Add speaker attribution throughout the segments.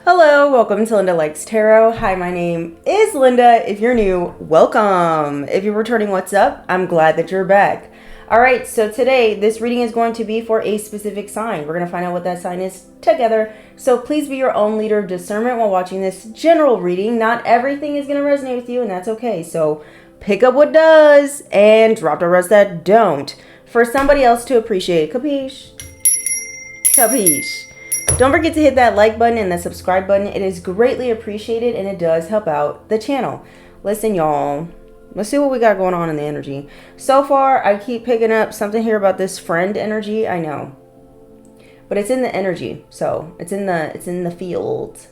Speaker 1: Hello, welcome to Linda Likes Tarot. Hi, my name is Linda. If you're new, welcome. If you're returning, what's up? I'm glad that you're back. All right, so today this reading is going to be for a specific sign. We're going to find out what that sign is together. So please be your own leader of discernment while watching this general reading. Not everything is going to resonate with you, and that's okay. So pick up what does and drop the rest that don't for somebody else to appreciate. Capiche? Capiche? Don't forget to hit that like button and the subscribe button. It is greatly appreciated and it does help out the channel. Listen, y'all. Let's see what we got going on in the energy. So far, I keep picking up something here about this friend energy. I know. But it's in the energy. So, it's in the field.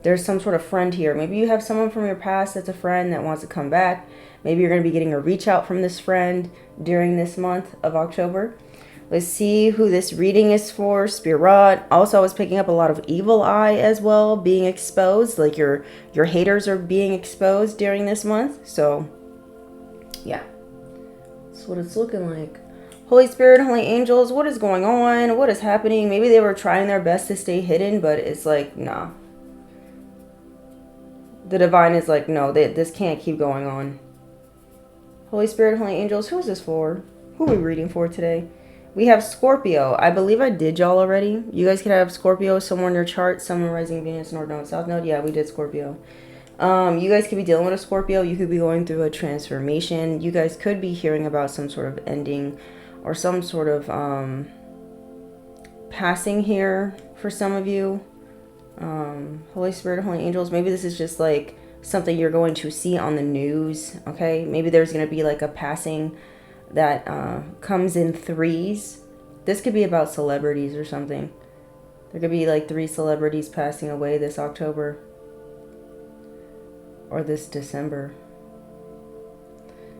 Speaker 1: There's some sort of friend here. Maybe you have someone from your past that's a friend that wants to come back. Maybe you're going to be getting a reach out from this friend during this month of October. Let's see who this reading is for. Spirit. Also, I was picking up a lot of evil eye as well, being exposed. Like your haters are being exposed during this month. So, yeah. That's what it's looking like. Holy Spirit, Holy Angels, what is going on? What is happening? Maybe they were trying their best to stay hidden, but it's like, nah. The Divine is like, no, this can't keep going on. Holy Spirit, Holy Angels, who is this for? Who are we reading for today? We have Scorpio. I believe I did y'all already. You guys could have Scorpio somewhere in your chart. Sun, rising, Venus, North Node, South Node. Yeah, we did Scorpio. You guys could be dealing with a Scorpio. You could be going through a transformation. You guys could be hearing about some sort of ending or some sort of passing here for some of you. Holy Spirit, Holy Angels. Maybe this is just like something you're going to see on the news. Okay, maybe there's going to be like a passing that comes in threes. This could be about celebrities or something. There could be like 3 celebrities passing away this October or this December.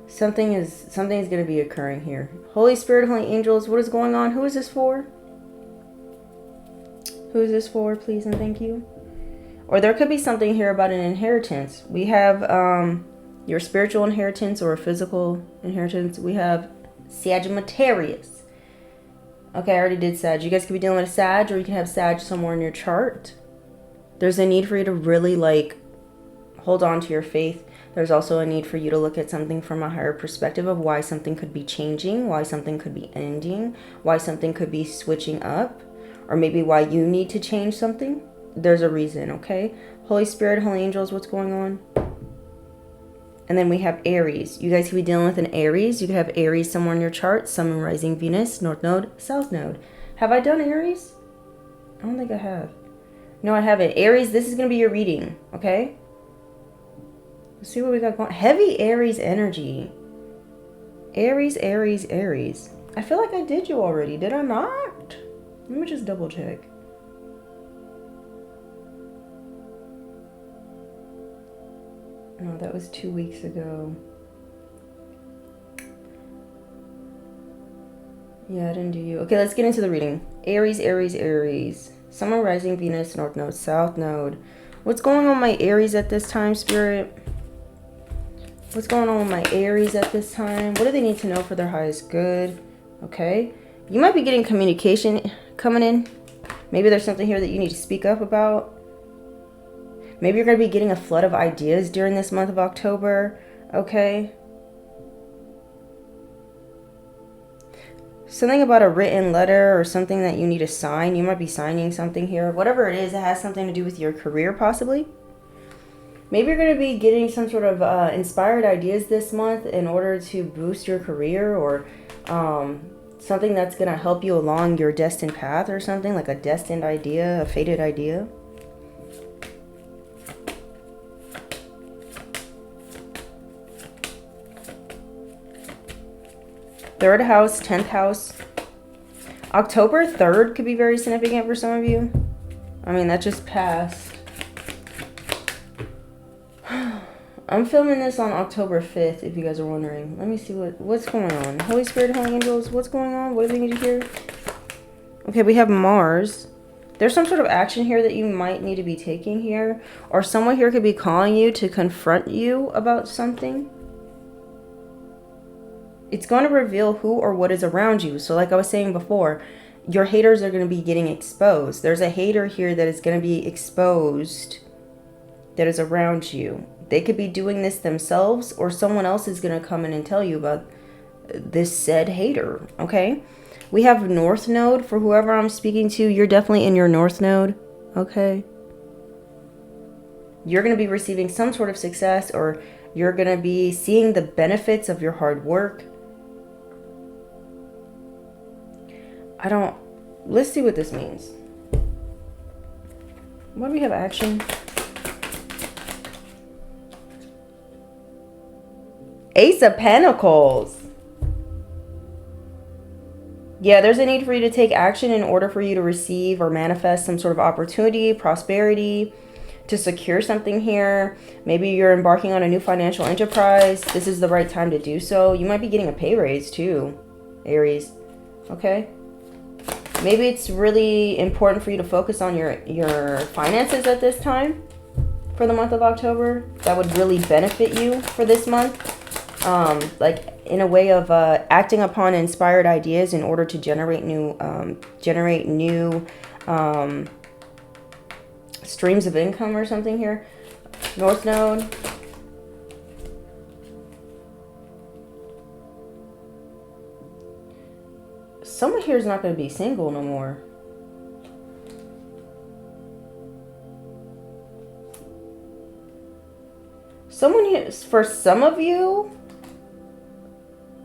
Speaker 1: Something is going to be occurring here. Holy Spirit, Holy Angels, what is going on? Who is this for? Who is this for, please and thank you? Or there could be something here about an inheritance. We have your spiritual inheritance or physical inheritance. We have Sagittarius. Okay, I already did Sag. You guys could be dealing with a Sag, or you can have Sag somewhere in your chart. There's a need for you to really like hold on to your faith. There's also a need for you to look at something from a higher perspective of why something could be changing, why something could be ending, why something could be switching up, or maybe why you need to change something. There's a reason, okay? Holy Spirit, Holy Angels, what's going on? And then we have Aries. You guys could be dealing with an Aries. You could have Aries somewhere in your chart. Sun, rising, Venus, North Node, South Node. Have I done Aries? I don't think I have. No, I haven't. Aries, this is going to be your reading, okay? Let's see what we got going. Heavy Aries energy. Aries, Aries, Aries. I feel like I did you already. Did I not? Let me just double check. No, that was 2 weeks ago. Yeah, I didn't do you. Okay, let's get into the reading. Aries, Aries, Aries. Sun, rising, Venus, North Node, South Node. What's going on with my Aries at this time, Spirit? What's going on with my Aries at this time? What do they need to know for their highest good? Okay. You might be getting communication coming in. Maybe there's something here that you need to speak up about. Maybe you're going to be getting a flood of ideas during this month of October, okay? Something about a written letter or something that you need to sign. You might be signing something here. Whatever it is, it has something to do with your career, possibly. Maybe you're going to be getting some sort of inspired ideas this month in order to boost your career, or something that's going to help you along your destined path or something, like a destined idea, a fated idea. Third house, 10th house. October 3rd could be very significant for some of you. I mean, that just passed. I'm filming this on October 5th, if you guys are wondering. Let me see what's going on. Holy Spirit, Holy Angels, what's going on? What do they need to hear? Okay, we have Mars. There's some sort of action here that you might need to be taking here. Or someone here could be calling you to confront you about something. It's going to reveal who or what is around you. So like I was saying before, your haters are going to be getting exposed. There's a hater here that is going to be exposed that is around you. They could be doing this themselves, or someone else is going to come in and tell you about this said hater, okay? We have North Node for whoever I'm speaking to. You're definitely in your North Node, okay? You're going to be receiving some sort of success, or you're going to be seeing the benefits of your hard work. Let's see what this means. What do we have? Action. Ace of Pentacles. Yeah, there's a need for you to take action in order for you to receive or manifest some sort of opportunity, prosperity, to secure something here. Maybe you're embarking on a new financial enterprise. This is the right time to do so. You might be getting a pay raise too, Aries. Okay? Maybe it's really important for you to focus on your finances at this time for the month of October. That would really benefit you for this month. Like in a way of acting upon inspired ideas in order to generate new streams of income or something here. North Node. Someone here is not going to be single no more. Someone here, for some of you,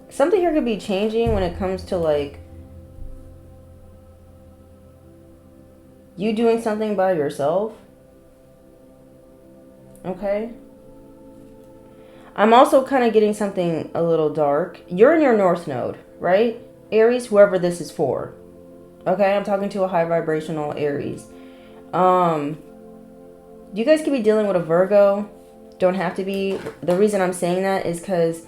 Speaker 1: something here could be changing when it comes to like you doing something by yourself. Okay. I'm also kind of getting something a little dark. You're in your North Node, right? Aries, whoever this is for. Okay, I'm talking to a high vibrational Aries. You guys could be dealing with a Virgo. Don't have to be. The reason I'm saying that is because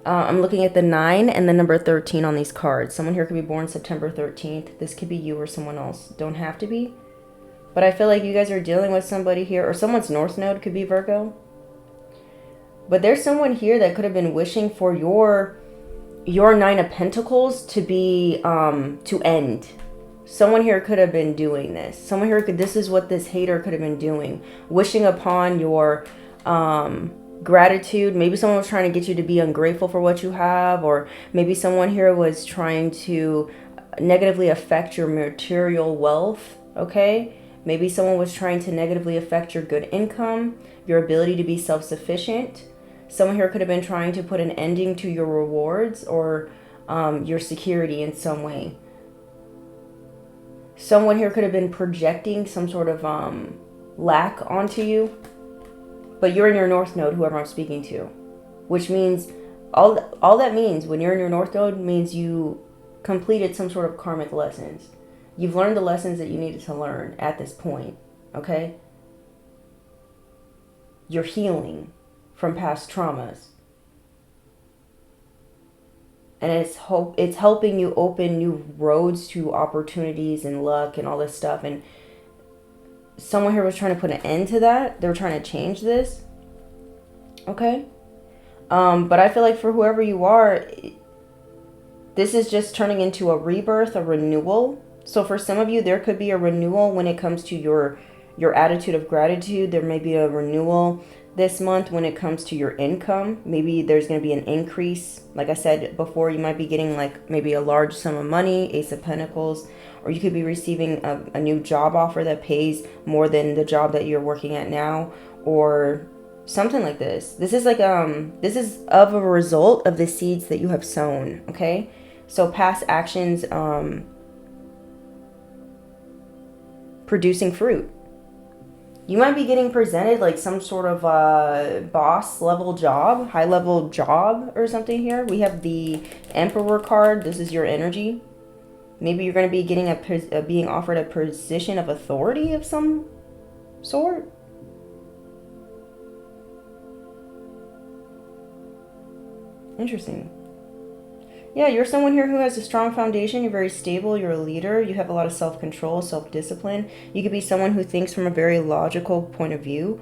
Speaker 1: I'm looking at the 9 and the number 13 on these cards. Someone here could be born September 13th. This could be you or someone else. Don't have to be. But I feel like you guys are dealing with somebody here, or someone's North Node could be Virgo. But there's someone here that could have been wishing for your 9 of Pentacles to be, to end. Someone here could have been doing this. Someone here this is what this hater could have been doing. Wishing upon your, gratitude. Maybe someone was trying to get you to be ungrateful for what you have, or maybe someone here was trying to negatively affect your material wealth, okay? Maybe someone was trying to negatively affect your good income, your ability to be self-sufficient. Someone here could have been trying to put an ending to your rewards or your security in some way. Someone here could have been projecting some sort of lack onto you. But you're in your North Node, whoever I'm speaking to. Which means, all that means when you're in your North Node means you completed some sort of karmic lessons. You've learned the lessons that you needed to learn at this point, okay? You're healing from past traumas. And it's helping you open new roads to opportunities and luck and all this stuff. And someone here was trying to put an end to that. They were trying to change this. Okay? But I feel like for whoever you are, this is just turning into a rebirth, a renewal. So for some of you, there could be a renewal when it comes to your attitude of gratitude. There may be a renewal this month when it comes to your income. Maybe there's going to be an increase. Like I said before, you might be getting like maybe a large sum of money, Ace of Pentacles, or you could be receiving a new job offer that pays more than the job that you're working at now, or something like this. This is like this is of a result of the seeds that you have sown, okay? So past actions producing fruit. You might be getting presented like some sort of boss level job, high level job or something here. We have the Emperor card. This is your energy. Maybe you're going to be getting being offered a position of authority of some sort. Interesting. Yeah, you're someone here who has a strong foundation. You're very stable. You're a leader. You have a lot of self-control, self-discipline. You could be someone who thinks from a very logical point of view.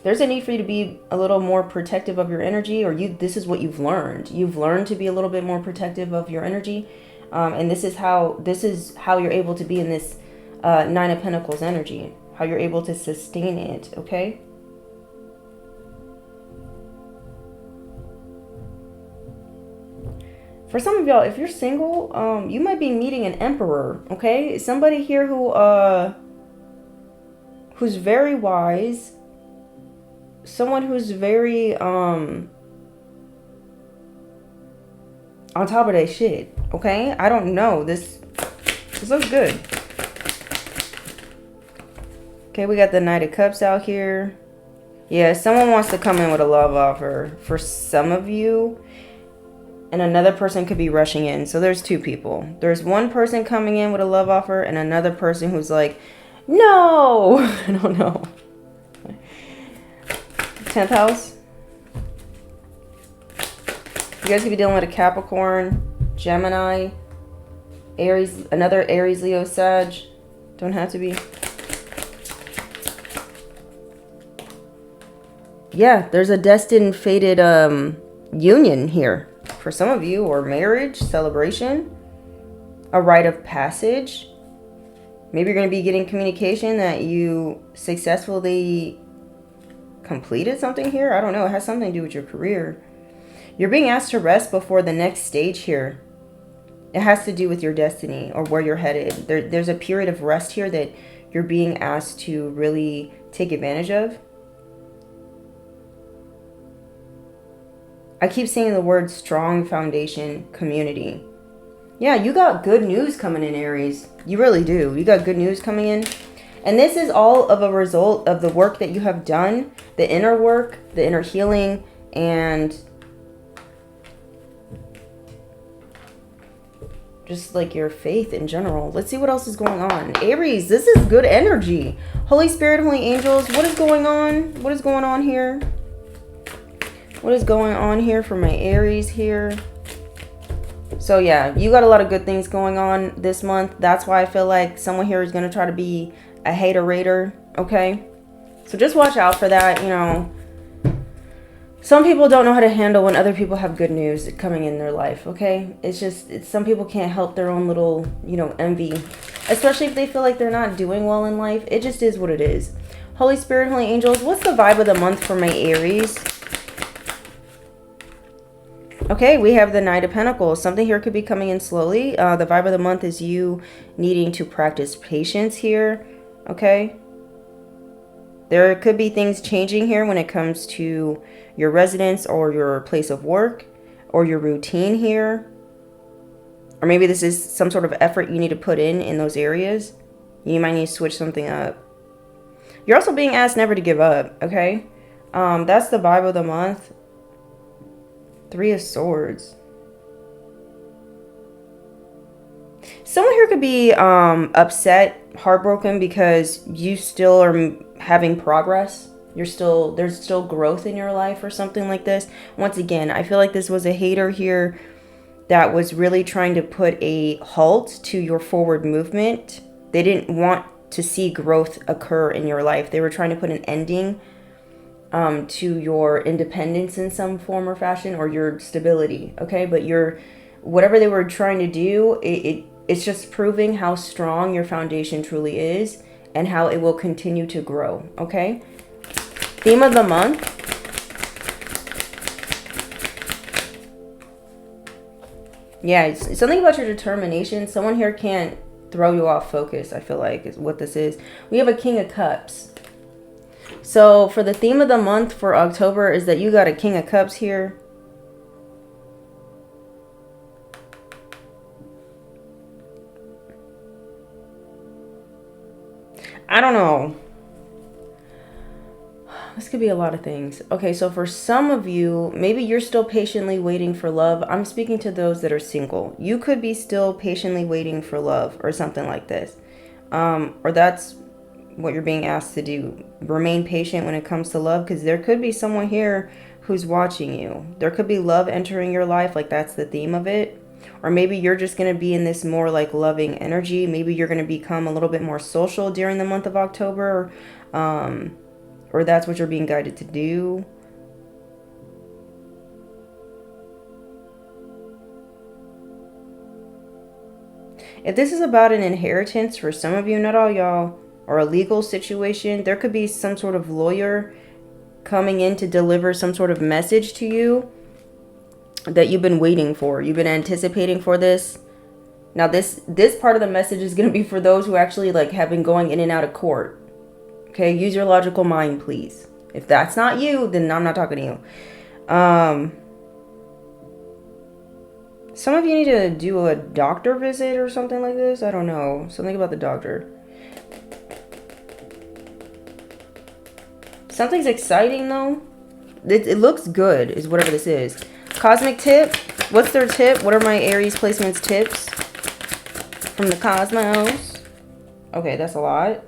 Speaker 1: There's a need for you to be a little more protective of your energy, or this is what you've learned. You've learned to be a little bit more protective of your energy. And this is how you're able to be in this Nine of Pentacles energy, how you're able to sustain it, okay? For some of y'all, if you're single, you might be meeting an emperor, okay? Somebody here who's very wise, someone who's very on top of their shit, okay? I don't know. This looks good. Okay, we got the Knight of Cups out here. Yeah, someone wants to come in with a love offer for some of you. And another person could be rushing in. So there's two people. There's one person coming in with a love offer and another person who's like, no! I don't know. 10th house. You guys could be dealing with a Capricorn, Gemini, Aries, another Aries, Leo, Sag. Don't have to be. Yeah, there's a destined, fated union here. For some of you, or marriage, celebration, a rite of passage. Maybe you're going to be getting communication that you successfully completed something here. I don't know. It has something to do with your career. You're being asked to rest before the next stage here. It has to do with your destiny or where you're headed. There's a period of rest here that you're being asked to really take advantage of. I keep saying the word strong foundation community. Yeah, you got good news coming in, Aries. You really do. You got good news coming in. And this is all of a result of the work that you have done, the inner work, the inner healing, and just like your faith in general. Let's see what else is going on. Aries, this is good energy. Holy Spirit, Holy Angels, what is going on? What is going on here? What is going on here for my Aries here? So yeah, you got a lot of good things going on this month. That's why I feel like someone here is going to try to be a hater-rater, okay? So just watch out for that, you know. Some people don't know how to handle when other people have good news coming in their life, okay? Some people can't help their own little, you know, envy. Especially if they feel like they're not doing well in life. It just is what it is. Holy Spirit, Holy Angels, what's the vibe of the month for my Aries? Okay, we have the Knight of Pentacles. Something here could be coming in slowly. The vibe of the month is you needing to practice patience here. Okay. There could be things changing here when it comes to your residence or your place of work or your routine here. Or maybe this is some sort of effort you need to put in those areas. You might need to switch something up. You're also being asked never to give up. Okay. That's the vibe of the month. 3 of Swords. Someone here could be upset, heartbroken because you still are having progress. There's still growth in your life or something like this. Once again, I feel like this was a hater here that was really trying to put a halt to your forward movement. They didn't want to see growth occur in your life. They were trying to put an ending to your independence in some form or fashion, or your stability, okay? But whatever they were trying to do, it's just proving how strong your foundation truly is and how it will continue to grow, okay? Theme of the month. Yeah, it's something about your determination. Someone here can't throw you off focus, I feel like, is what this is. We have a King of Cups. So for the theme of the month for October is that you got a King of Cups here. I don't know. This could be a lot of things. Okay, so for some of you, maybe you're still patiently waiting for love. I'm speaking to those that are single. You could be still patiently waiting for love or something like this. Or that's what you're being asked to do. Remain patient when it comes to love, because there could be someone here who's watching you. There could be love entering your life, like that's the theme of it. Or maybe you're just going to be in this more like loving energy. Maybe you're going to become a little bit more social during the month of October. Or that's what you're being guided to do. If this is about an inheritance for some of you, not all y'all, or a legal situation, there could be some sort of lawyer coming in to deliver some sort of message to you that you've been waiting for. You've been anticipating for this. Now this part of the message is going to be for those who actually like have been going in and out of court. Okay, use your logical mind, please. If that's not you, then I'm not talking to you. Some of you need to do a doctor visit or something like this. I don't know. Something about the doctor. Something's exciting though. It looks good is whatever this is. Cosmic tip. What's their tip? What are my Aries placements tips from the cosmos? Okay, that's a lot.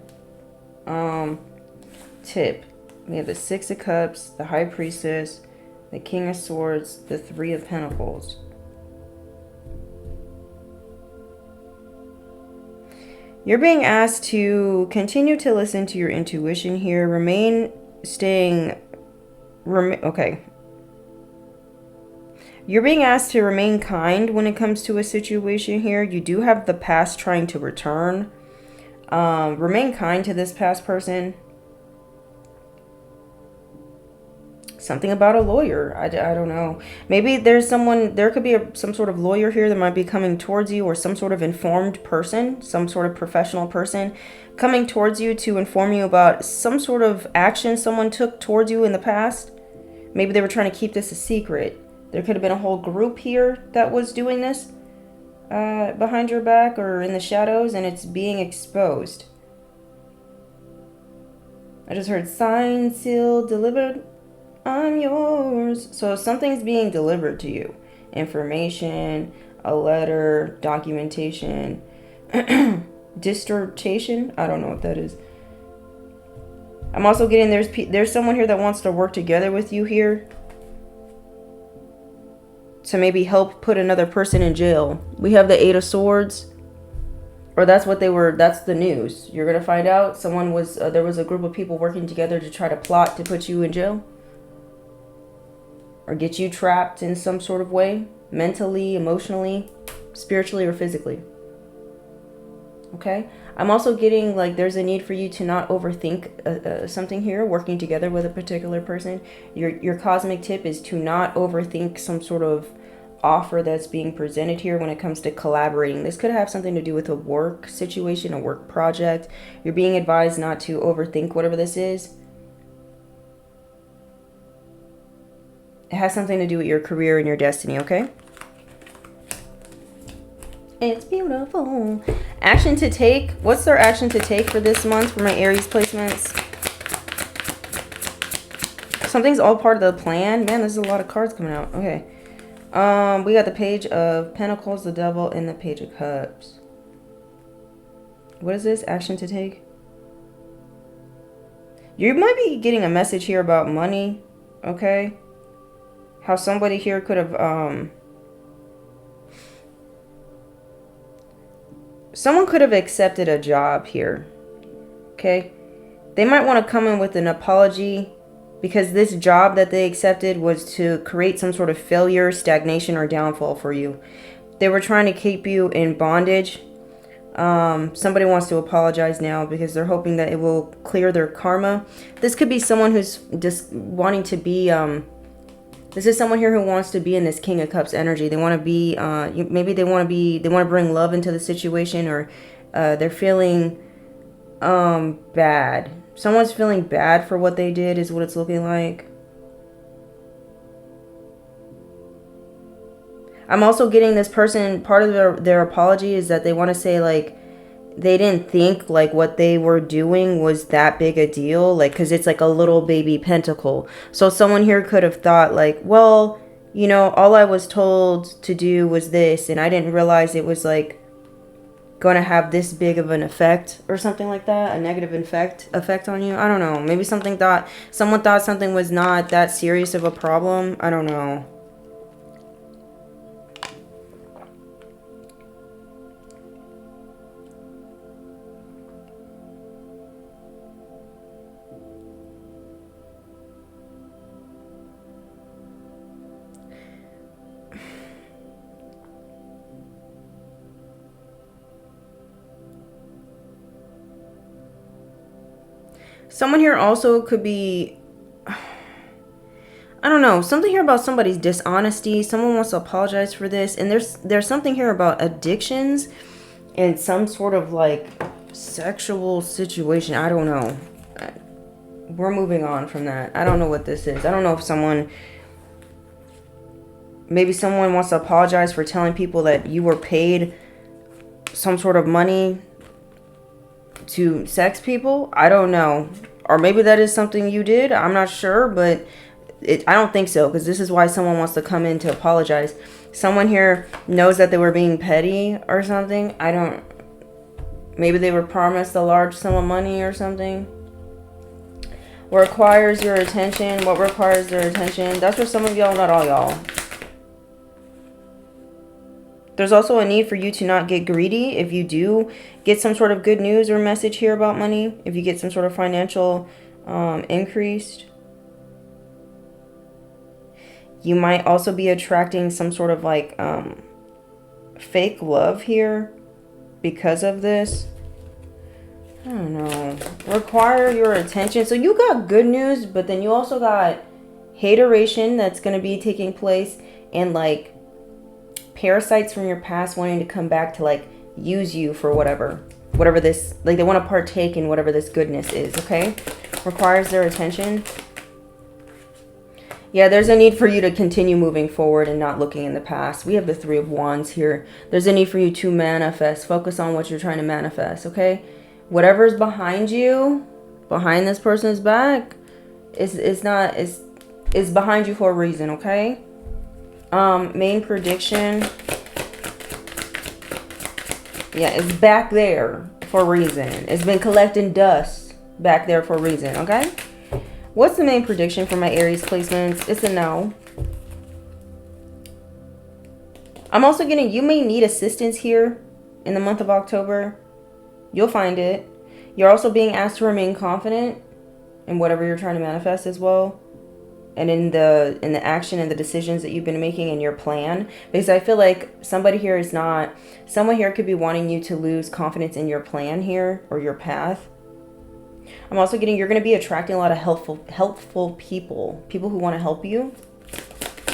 Speaker 1: Tip. We have the Six of Cups, the High Priestess, the King of Swords, the Three of Pentacles. You're being asked to continue to listen to your intuition here. Okay. You're being asked to remain kind when it comes to a situation here. You do have the past trying to return. Remain kind to this past person. Something about a lawyer. I don't know. Maybe there's someone, there could be some sort of lawyer here that might be coming towards you, or some sort of informed person, some sort of professional person coming towards you to inform you about some sort of action someone took towards you in the past. Maybe they were trying to keep this a secret. There could have been a whole group here that was doing this behind your back or in the shadows, and it's being exposed. I just heard signed, sealed, delivered. I'm yours. So something's being delivered to you. Information, a letter, documentation, dissertation. I don't know what that is. I'm also getting there's someone here that wants to work together with you here to maybe help put another person in jail. We have the Eight of Swords, or that's the news. You're gonna find out there was a group of people working together to try to plot to put you in jail, or get you trapped in some sort of way, mentally, emotionally, spiritually, or physically. Okay? I'm also getting like there's a need for you to not overthink something here, working together with a particular person. Your cosmic tip is to not overthink some sort of offer that's being presented here when it comes to collaborating. This could have something to do with a work situation, a work project. You're being advised not to overthink whatever this is. It has something to do with your career and your destiny, okay? It's beautiful. Action to take. What's their action to take for this month for my Aries placements? Something's all part of the plan. Man, there's a lot of cards coming out. Okay. We got the Page of Pentacles, the Devil, and the Page of Cups. What is this? Action to take? You might be getting a message here about money, okay? How somebody here could have, someone could have accepted a job here, okay? They might want to come in with an apology because this job that they accepted was to create some sort of failure, stagnation, or downfall for you. They were trying to keep you in bondage. Somebody wants to apologize now because they're hoping that it will clear their karma. This could be someone who's just wanting to be, this is someone here who wants to be in this King of Cups energy. They want to be, maybe they want to bring love into the situation, or they're feeling bad. Someone's feeling bad for what they did is what it's looking like. I'm also getting this person, part of their apology is that they want to say like, they didn't think like what they were doing was that big a deal, like, because it's like a little baby pentacle. So someone here could have thought like, well, you know, all I was told to do was this, and I didn't realize it was like going to have this big of an effect or something like that, a negative effect on you. I don't know. Maybe someone thought something was not that serious of a problem. I don't know. Someone here also could be, I don't know, something here about somebody's dishonesty. Someone wants to apologize for this. And there's something here about addictions and some sort of like sexual situation. I don't know. We're moving on from that. I don't know what this is. I don't know if maybe someone wants to apologize for telling people that you were paid some sort of money to sex people. I don't know. Or maybe that is something you did. I'm not sure, but I don't think so, because this is why someone wants to come in to apologize. Someone here knows that they were being petty or something. Maybe they were promised a large sum of money or something. What requires your attention? What requires their attention? That's for some of y'all, not all y'all. There's also a need for you to not get greedy. If you do get some sort of good news or message here about money, if you get some sort of financial increase, you might also be attracting some sort of like fake love here because of this. I don't know. Require your attention. So you got good news, but then you also got hateration that's going to be taking place, and like parasites from your past wanting to come back to like use you for whatever this, like they want to partake in whatever this goodness is. Okay, requires their attention. Yeah, there's a need for you to continue moving forward and not looking in the past. We have the Three of Wands here. There's a need for you to manifest. Focus on what you're trying to manifest. Okay, whatever's behind you, behind this person's back, is behind you for a reason. Okay. Main prediction. Yeah, it's back there for a reason. It's been collecting dust back there for a reason, okay? What's the main prediction for my Aries placements? It's a no. I'm also getting, you may need assistance here in the month of October. You'll find it. You're also being asked to remain confident in whatever you're trying to manifest as well. And in the action and the decisions that you've been making in your plan. Because I feel like someone here could be wanting you to lose confidence in your plan here, or your path. I'm also getting, you're going to be attracting a lot of helpful people who want to help you.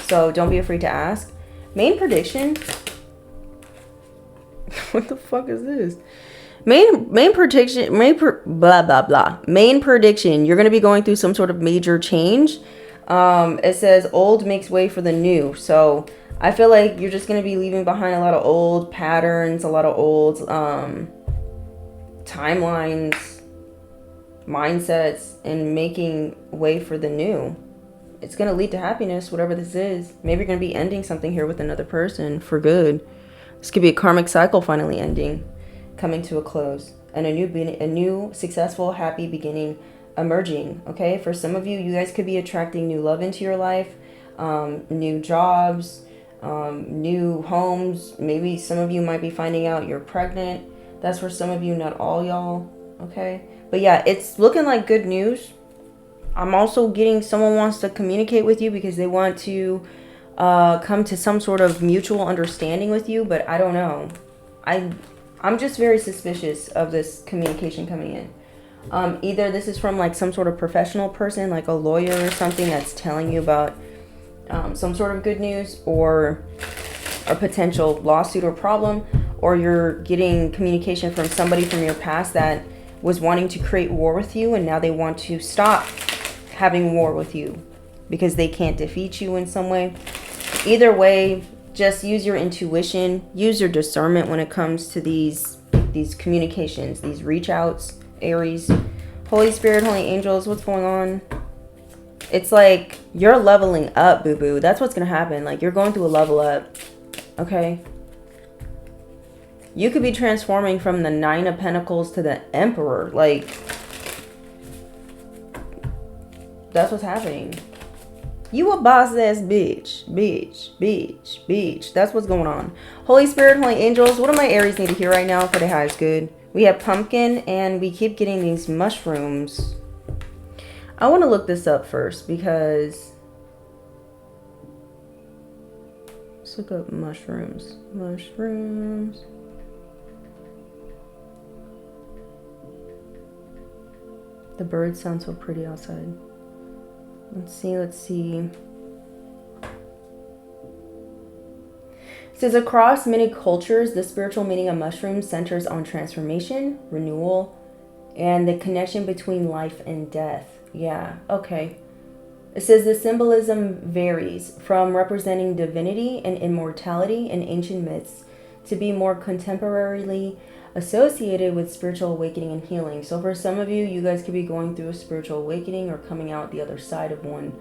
Speaker 1: So don't be afraid to ask. Main prediction. What the fuck is this? Main prediction, blah, blah, blah. Main prediction, you're going to be going through some sort of major change. It says old makes way for the new. So I feel like you're just going to be leaving behind a lot of old patterns, a lot of old timelines, mindsets, and making way for the new. It's going to lead to happiness, whatever this is. Maybe you're going to be ending something here with another person for good. This could be a karmic cycle finally ending, coming to a close, and a new successful, happy beginning emerging. Okay, for some of you, you guys could be attracting new love into your life, new jobs, new homes. Maybe some of you might be finding out you're pregnant. That's for some of you, not all y'all. Okay, but yeah, it's looking like good news. I'm also getting someone wants to communicate with you because they want to come to some sort of mutual understanding with you, but I don't know. I'm just very suspicious of this communication coming in. Either this is from like some sort of professional person, like a lawyer or something, that's telling you about some sort of good news or a potential lawsuit or problem, or you're getting communication from somebody from your past that was wanting to create war with you, and now they want to stop having war with you because they can't defeat you in some way. Either way, just use your intuition, use your discernment when it comes to these communications, these reach outs. Aries, Holy Spirit, Holy Angels, what's going on? It's like you're leveling up, boo-boo. That's what's gonna happen. Like you're going through a level up. Okay, you could be transforming from the Nine of Pentacles to the Emperor. Like that's what's happening. You a boss ass bitch. That's what's going on. Holy Spirit, Holy Angels, what do my Aries need to hear right now for the highest good? We have pumpkin, and we keep getting these mushrooms. I want to look this up first because... Let's look up mushrooms. The birds sound so pretty outside. Let's see. It says, across many cultures, the spiritual meaning of mushrooms centers on transformation, renewal, and the connection between life and death. Yeah, okay. It says the symbolism varies from representing divinity and immortality in ancient myths to be more contemporarily associated with spiritual awakening and healing. So for some of you, you guys could be going through a spiritual awakening or coming out the other side of one.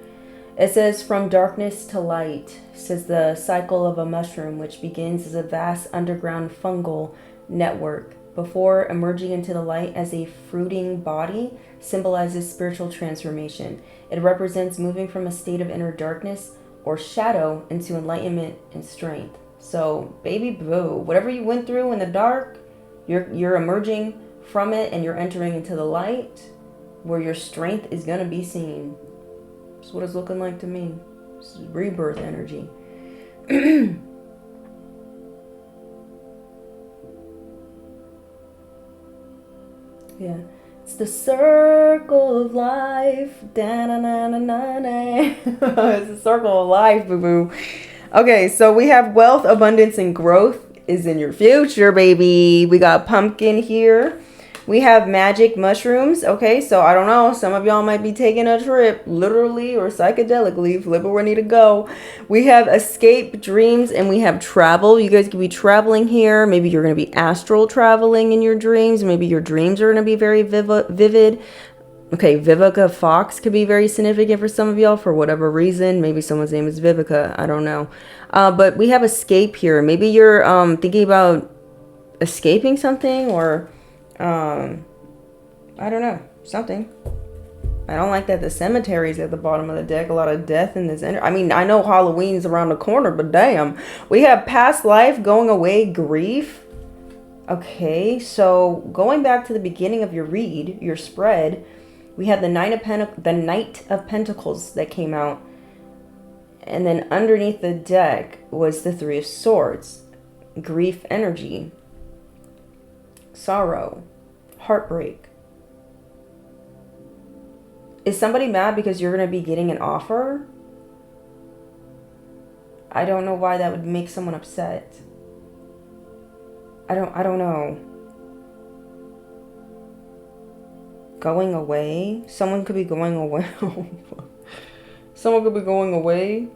Speaker 1: It says from darkness to light. It says the cycle of a mushroom, which begins as a vast underground fungal network before emerging into the light as a fruiting body, symbolizes spiritual transformation. It represents moving from a state of inner darkness or shadow into enlightenment and strength. So, baby boo, whatever you went through in the dark, you're emerging from it and you're entering into the light where your strength is going to be seen. That's what it's looking like to me. This is rebirth energy. Yeah. It's the circle of life. It's the circle of life, boo-boo. Okay, so we have wealth, abundance, and growth is in your future, baby. We got pumpkin here. We have magic mushrooms. Okay, so I don't know. Some of y'all might be taking a trip, literally or psychedelically. Flip it where I need to go. We have escape dreams and we have travel. You guys could be traveling here. Maybe you're going to be astral traveling in your dreams. Maybe your dreams are going to be very vivid. Okay, Vivica Fox could be very significant for some of y'all for whatever reason. Maybe someone's name is Vivica. I don't know. But we have escape here. Maybe you're thinking about escaping something or... I don't know, something. I don't like that the cemetery's at the bottom of the deck. A lot of death in this I mean, I know Halloween's around the corner, but damn. We have past life, going away, grief. Okay, so going back to the beginning of your read, your spread, we had the Knight of Pentacles that came out. And then underneath the deck was the Three of Swords. Grief energy. Sorrow, heartbreak. Is somebody mad because you're going to be getting an offer? I don't know why that would make someone upset. I don't know. Going away? Someone could be going away. Someone could be going away.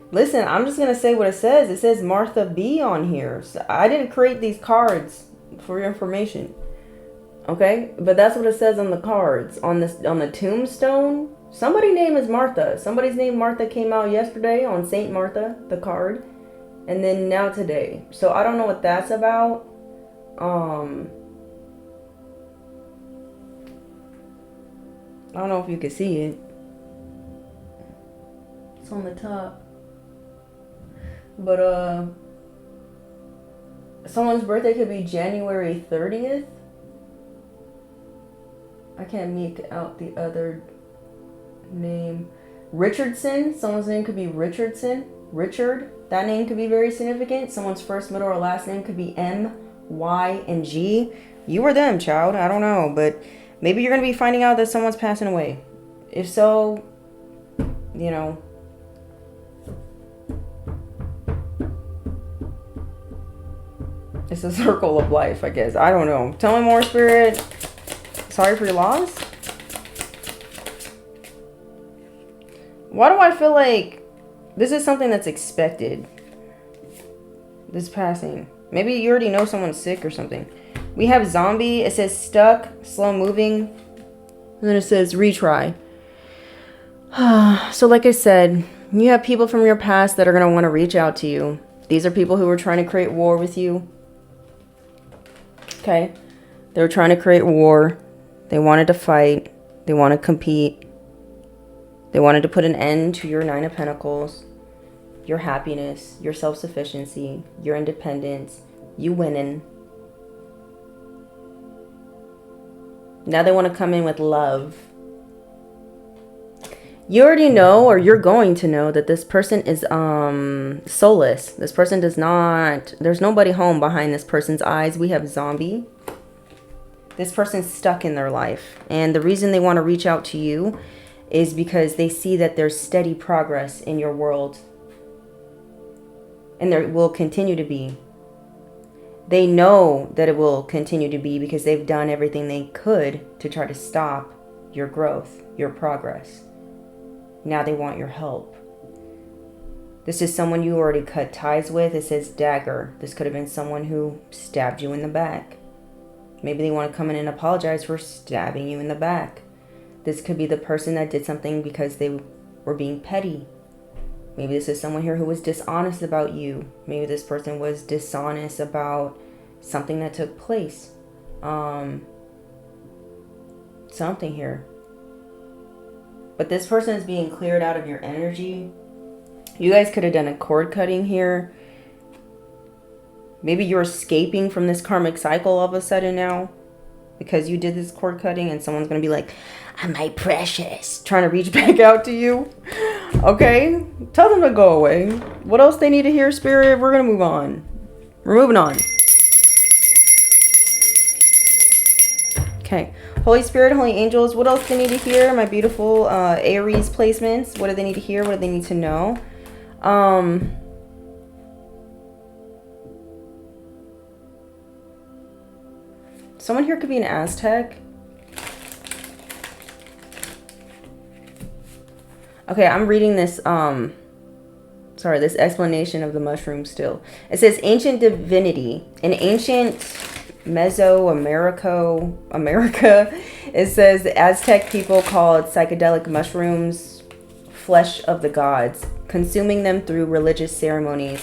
Speaker 1: Listen, I'm just going to say what it says. It says Martha B on here. So I didn't create these cards for your information. Okay? But that's what it says on the cards. On the tombstone, somebody's name is Martha. Somebody's name Martha came out yesterday on Saint Martha, the card. And then now today. So I don't know what that's about. I don't know if you can see it. It's on the top. But, someone's birthday could be January 30th. I can't make out the other name. Richardson. Someone's name could be Richardson. Richard. That name could be very significant. Someone's first, middle, or last name could be M, Y, and G. You or them, child. I don't know. But maybe you're going to be finding out that someone's passing away. If so, you know... It's a circle of life, I guess. I don't know. Tell me more, Spirit. Sorry for your loss. Why do I feel like this is something that's expected? This passing. Maybe you already know someone's sick or something. We have zombie. It says stuck, slow moving. And then it says retry. So like I said, you have people from your past that are going to want to reach out to you. These are people who are trying to create war with you. Okay, they were trying to create war. They wanted to fight. They want to compete. They wanted to put an end to your Nine of Pentacles, your happiness, your self-sufficiency, your independence, you winning. Now they want to come in with love. You already know, or you're going to know, that this person is soulless. This person does not, there's nobody home behind this person's eyes. We have zombie. This person's stuck in their life. And the reason they want to reach out to you is because they see that there's steady progress in your world. And there will continue to be. They know that it will continue to be because they've done everything they could to try to stop your growth, your progress. Now they want your help. This is someone you already cut ties with. It says dagger. This could have been someone who stabbed you in the back. Maybe they want to come in and apologize for stabbing you in the back. This could be the person that did something because they were being petty. Maybe this is someone here who was dishonest about you. Maybe this person was dishonest about something that took place. Something here. But this person is being cleared out of your energy. You guys could have done a cord cutting here. Maybe you're escaping from this karmic cycle all of a sudden now. Because you did this cord cutting and someone's going to be like, "I'm my precious," trying to reach back out to you. Okay? Tell them to go away. What else they need to hear, Spirit? We're going to move on. We're moving on. Okay. Holy Spirit, Holy Angels, what else do they need to hear? My beautiful Aries placements. What do they need to hear? What do they need to know? Someone here could be an Aztec. Okay, I'm reading this, this explanation of the mushroom still. It says ancient divinity. In ancient America, it says the Aztec people called psychedelic mushrooms flesh of the gods, consuming them through religious ceremonies.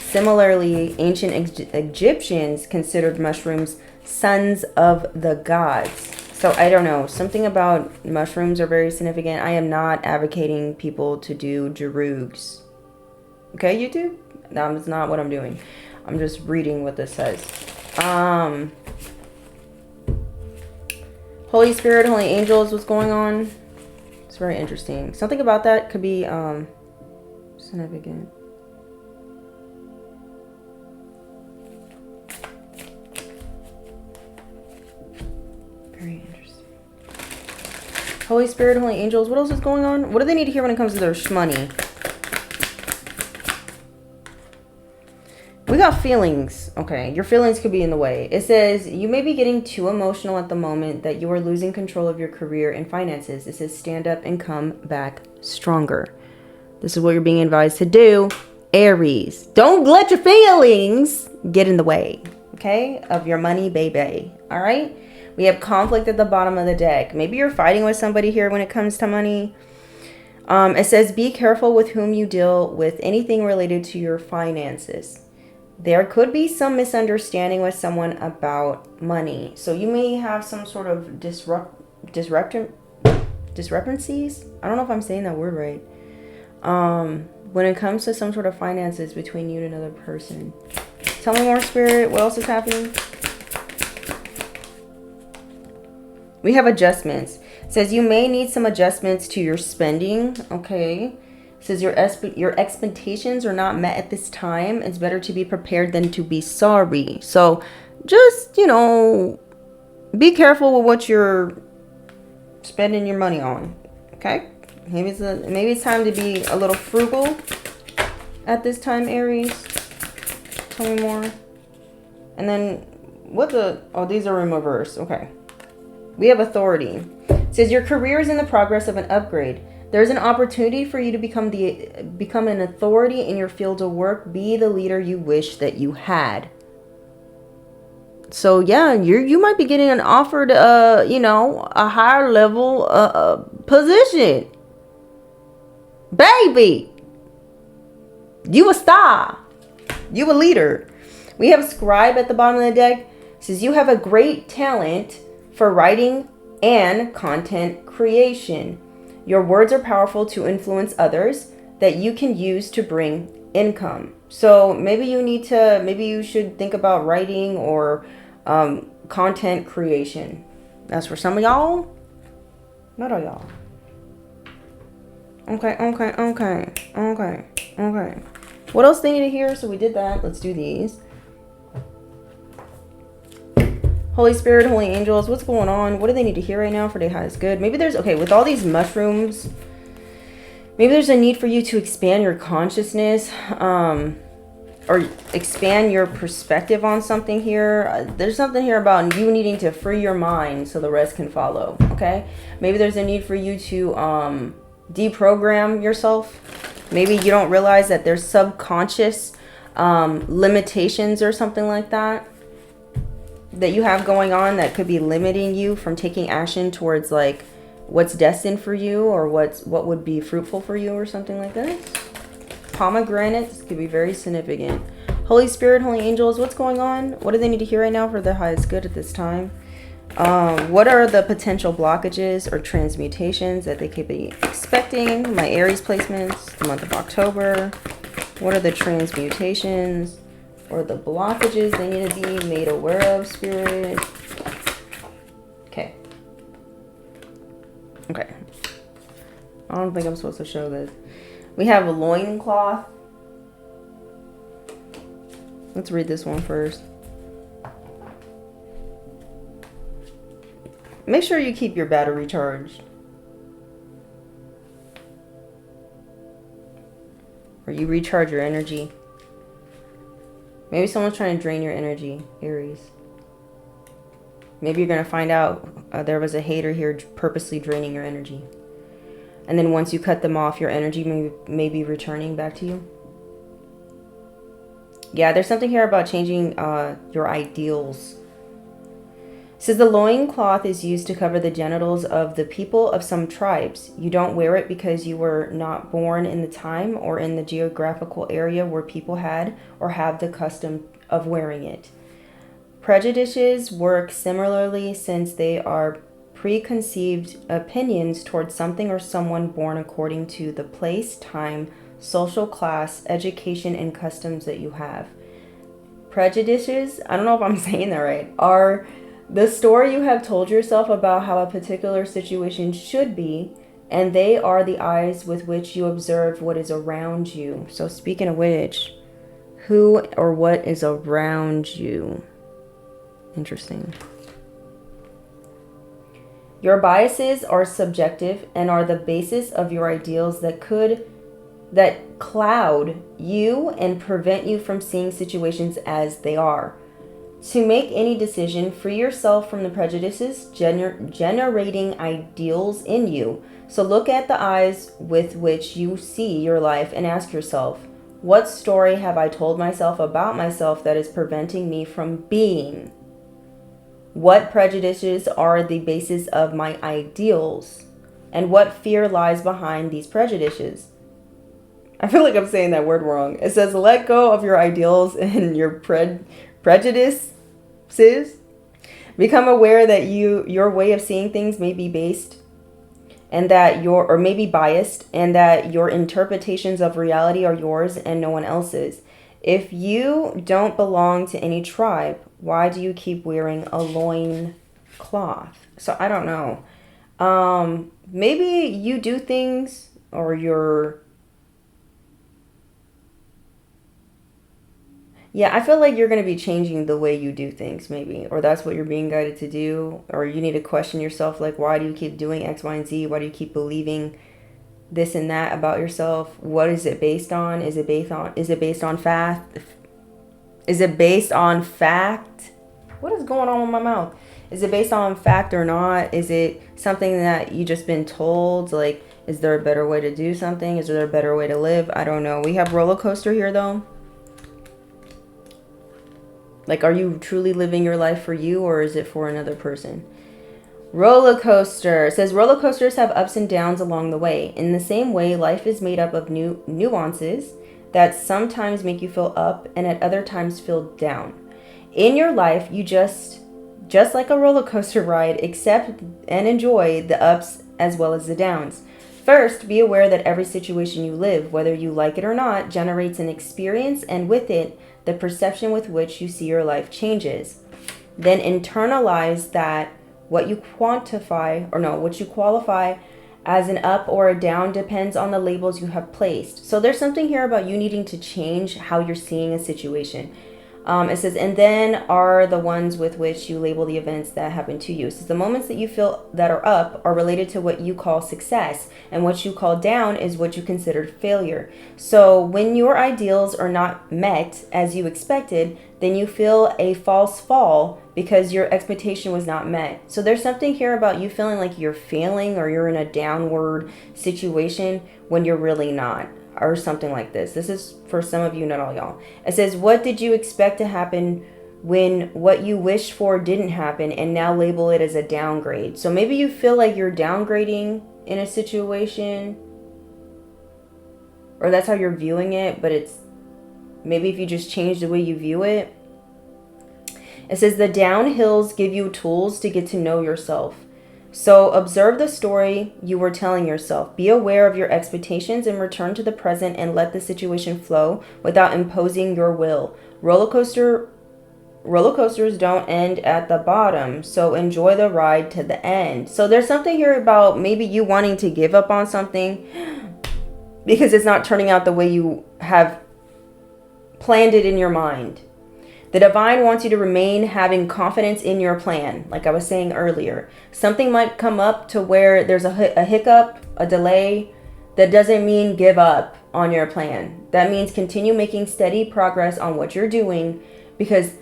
Speaker 1: Similarly, ancient Egyptians considered mushrooms sons of the gods. So I don't know, something about mushrooms are very significant. I am not advocating people to do Jerugs. Okay, YouTube? That's not what I'm doing. I'm just reading what this says. Holy Spirit, Holy Angels, what's going on? It's very interesting. Something about that could be significant. Very interesting. Holy Spirit, Holy Angels, what else is going on? What do they need to hear when it comes to their shmoney? We got feelings. Okay, your feelings could be in the way. It says you may be getting too emotional at the moment, that you are losing control of your career and finances. It says stand up and come back stronger. This is what you're being advised to do, Aries. Don't let your feelings get in the way, okay, of your money, baby. All right? We have conflict at the bottom of the deck. Maybe you're fighting with somebody here when it comes to money. It says be careful with whom you deal with anything related to your finances. There could be some misunderstanding with someone about money. So you may have some sort of discrepancies. I don't know if I'm saying that word right. When it comes to some sort of finances between you and another person. Tell me more, Spirit. What else is happening? We have adjustments. It says you may need some adjustments to your spending. Okay. It says your expectations are not met at this time. It's better to be prepared than to be sorry. So just, be careful with what you're spending your money on. Okay. Maybe it's time to be a little frugal at this time, Aries. Tell me more. And then these are in reverse. Okay. We have authority. It says your career is in the progress of an upgrade. There's an opportunity for you to become an authority in your field of work. Be the leader you wish that you had. So yeah, you might be getting an offered a higher level position. Baby, you a star. You a leader. We have scribe at the bottom of the deck. It says you have a great talent for writing and content creation. Your words are powerful to influence others that you can use to bring income. So maybe you should think about writing or content creation. That's for some of y'all. Not all y'all. Okay, okay, okay, okay, okay. What else they need to hear? So we did that. Let's do these. Holy Spirit, Holy Angels, what's going on? What do they need to hear right now for their highest good? Maybe there's, okay, with all these mushrooms, maybe there's a need for you to expand your consciousness, or expand your perspective on something here. There's something here about you needing to free your mind so the rest can follow, okay? Maybe there's a need for you to deprogram yourself. Maybe you don't realize that there's subconscious limitations or something like that you have going on that could be limiting you from taking action towards like what's destined for you or what would be fruitful for you or something like this. Pomegranates could be very significant. Holy Spirit, Holy Angels, what's going on? What do they need to hear right now for their highest good at this time? What are the potential blockages or transmutations that they could be expecting? My Aries placements, the month of October. What are the transmutations or the blockages they need to be made aware of, Spirit? Okay. Okay. I don't think I'm supposed to show this. We have a loincloth. Let's read this one first. Make sure you keep your battery charged. Or you recharge your energy. Maybe someone's trying to drain your energy, Aries. Maybe you're going to find out there was a hater here purposely draining your energy. And then once you cut them off, your energy may be returning back to you. Yeah, there's something here about changing your ideals. It says the loincloth is used to cover the genitals of the people of some tribes. You don't wear it because you were not born in the time or in the geographical area where people had or have the custom of wearing it. Prejudices work similarly since they are preconceived opinions towards something or someone born according to the place, time, social class, education, and customs that you have. Prejudices, I don't know if I'm saying that right, are the story you have told yourself about how a particular situation should be, and they are the eyes with which you observe what is around you. So speaking of which, who or what is around you? Interesting. Your biases are subjective and are the basis of your ideals that cloud you and prevent you from seeing situations as they are. To make any decision, free yourself from the prejudices generating ideals in you. So look at the eyes with which you see your life and ask yourself, what story have I told myself about myself that is preventing me from being? What prejudices are the basis of my ideals? And what fear lies behind these prejudices? I feel like I'm saying that word wrong. It says, let go of your ideals and your prejudices. Become aware that your way of seeing things may be based and that may be biased, and that your interpretations of reality are yours and no one else's. If you don't belong to any tribe, why do you keep wearing a loin cloth? So I don't know. Maybe you do things, or yeah, I feel like you're going to be changing the way you do things, maybe. Or that's what you're being guided to do. Or you need to question yourself, like, why do you keep doing X, Y, and Z? Why do you keep believing this and that about yourself? What is it based on? Is it based on fact? Is it based on fact? What is going on with my mouth? Is it based on fact or not? Is it something that you just been told? Like, is there a better way to do something? Is there a better way to live? I don't know. We have roller coaster here, though. Like, are you truly living your life for you, or is it for another person? Roller coaster. It says roller coasters have ups and downs along the way. In the same way, life is made up of nuances that sometimes make you feel up and at other times feel down. In your life, you just like a roller coaster ride, accept and enjoy the ups as well as the downs. First, be aware that every situation you live, whether you like it or not, generates an experience, and with it, the perception with which you see your life changes. Then internalize that what you qualify as an up or a down depends on the labels you have placed. So there's something here about you needing to change how you're seeing a situation. It says, and then are the ones with which you label the events that happen to you. It says the moments that you feel that are up are related to what you call success, and what you call down is what you considered failure. So when your ideals are not met as you expected, then you feel a false fall because your expectation was not met. So there's something here about you feeling like you're failing or you're in a downward situation when you're really not, or something like this. This is for some of you, not all y'all. It says, what did you expect to happen when what you wished for didn't happen, and now label it as a downgrade? So maybe you feel like you're downgrading in a situation, or that's how you're viewing it, but it's maybe if you just change the way you view it. It says the downhills give you tools to get to know yourself. So observe the story you were telling yourself. Be aware of your expectations and return to the present and let the situation flow without imposing your will. Roller coasters don't end at the bottom, so enjoy the ride to the end. So there's something here about maybe you wanting to give up on something because it's not turning out the way you have planned it in your mind. The divine wants you to remain having confidence in your plan. Like I was saying earlier, something might come up to where there's a hiccup, a delay. That doesn't mean give up on your plan. That means continue making steady progress on what you're doing, because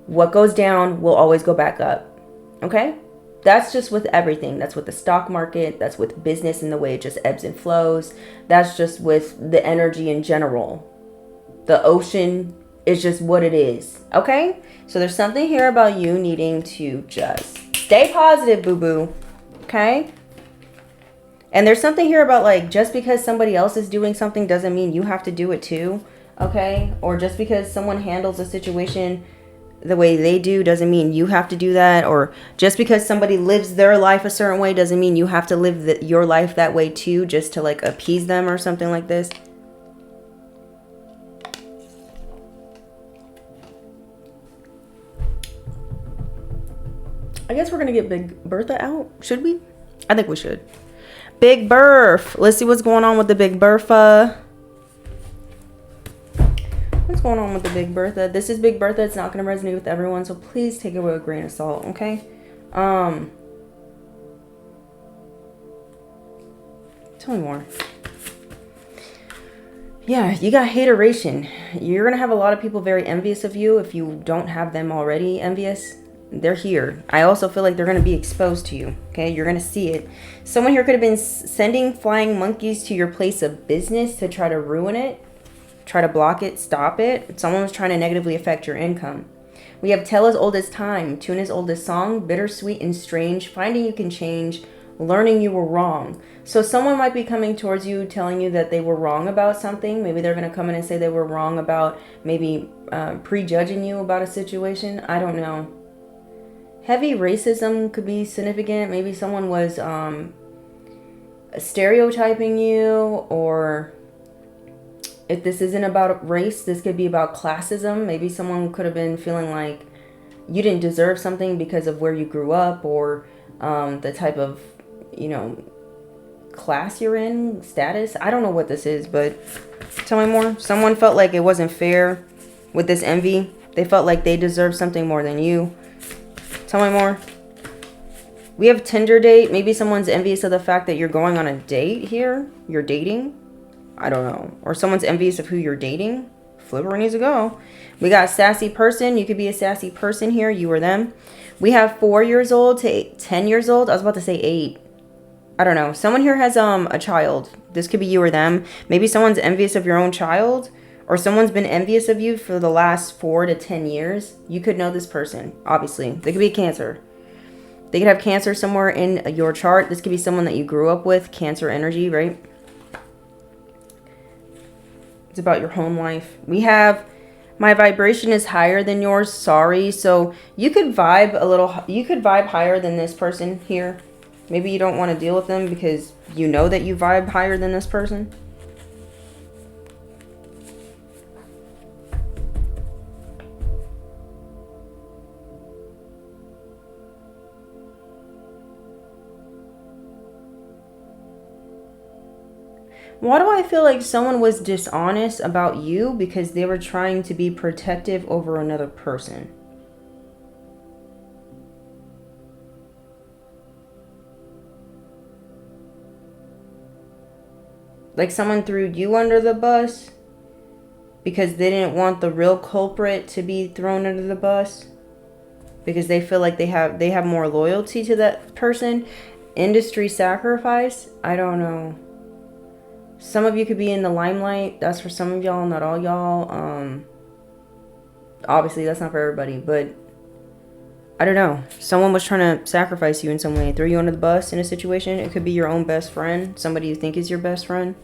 Speaker 1: what goes down will always go back up. Okay? That's just with everything. That's with the stock market. That's with business and the way it just ebbs and flows. That's just with the energy in general. The ocean is just what it is. Okay? So there's something here about you needing to just stay positive, boo-boo. Okay? And there's something here about like, just because somebody else is doing something doesn't mean you have to do it too. Okay? Or just because someone handles a situation the way they do doesn't mean you have to do that. Or just because somebody lives their life a certain way doesn't mean you have to live your life that way too, just to like appease them or something like this. I guess we're going to get Big Bertha out. Should we? I think we should. Big Berth. Let's see what's going on with the Big Bertha. What's going on with the Big Bertha? This is Big Bertha. It's not going to resonate with everyone, so please take it with a grain of salt, okay? Tell me more. Yeah, you got hateration. You're going to have a lot of people very envious of you if you don't have them already envious. They're here. I also feel like they're going to be exposed to you. Okay, you're going to see it. Someone here could have been sending flying monkeys to your place of business to try to ruin it, try to block it, stop it. Someone was trying to negatively affect your income. We have tell as old as time, tune as old as song, bittersweet and strange, finding you can change, learning you were wrong. So someone might be coming towards you telling you that they were wrong about something. Maybe they're going to come in and say they were wrong about maybe prejudging you about a situation. I don't know. Heavy racism could be significant. Maybe someone was stereotyping you, or if this isn't about race, this could be about classism. Maybe someone could have been feeling like you didn't deserve something because of where you grew up, or the type of, class you're in, status. I don't know what this is, but tell me more. Someone felt like it wasn't fair with this envy. They felt like they deserved something more than you. Tell me more. We have Tinder date. Maybe someone's envious of the fact that you're going on a date here. You're dating. I don't know. Or someone's envious of who you're dating. Flipper needs to go. We got sassy person. You could be a sassy person here. You or them. We have 4 years old to 10 years old. I was about to say 8. I don't know. Someone here has a child. This could be you or them. Maybe someone's envious of your own child. Or someone's been envious of you for the last 4 to 10 years. You could know this person, obviously. They could be Cancer. They could have Cancer somewhere in your chart. This could be someone that you grew up with. Cancer energy, right? It's about your home life. We have, my vibration is higher than yours. Sorry. So you could vibe a little, you could vibe higher than this person here. Maybe you don't want to deal with them because you know that you vibe higher than this person. Why do I feel like someone was dishonest about you because they were trying to be protective over another person? Like someone threw you under the bus because they didn't want the real culprit to be thrown under the bus, because they feel like they have more loyalty to that person. Industry sacrifice? I don't know. Some of you could be in the limelight. That's for some of y'all, not all y'all. Obviously that's not for everybody, but I don't know. Someone was trying to sacrifice you in some way, throw you under the bus in a situation. It could be your own best friend, somebody you think is your best friend.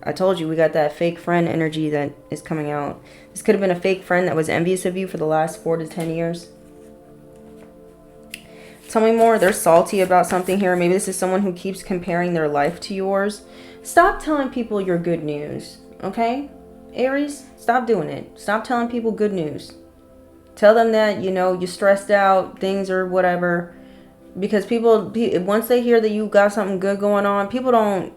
Speaker 1: I told you we got that fake friend energy that is coming out. This could have been a fake friend that was envious of you for the last 4 to 10 years. Tell me more. They're salty about something here. Maybe this is someone who keeps comparing their life to yours. Stop telling people your good news, okay? Aries, stop doing it. Stop telling people good news. Tell them that, you know, you're stressed out, things or whatever. Because people, once they hear that you got something good going on, people don't,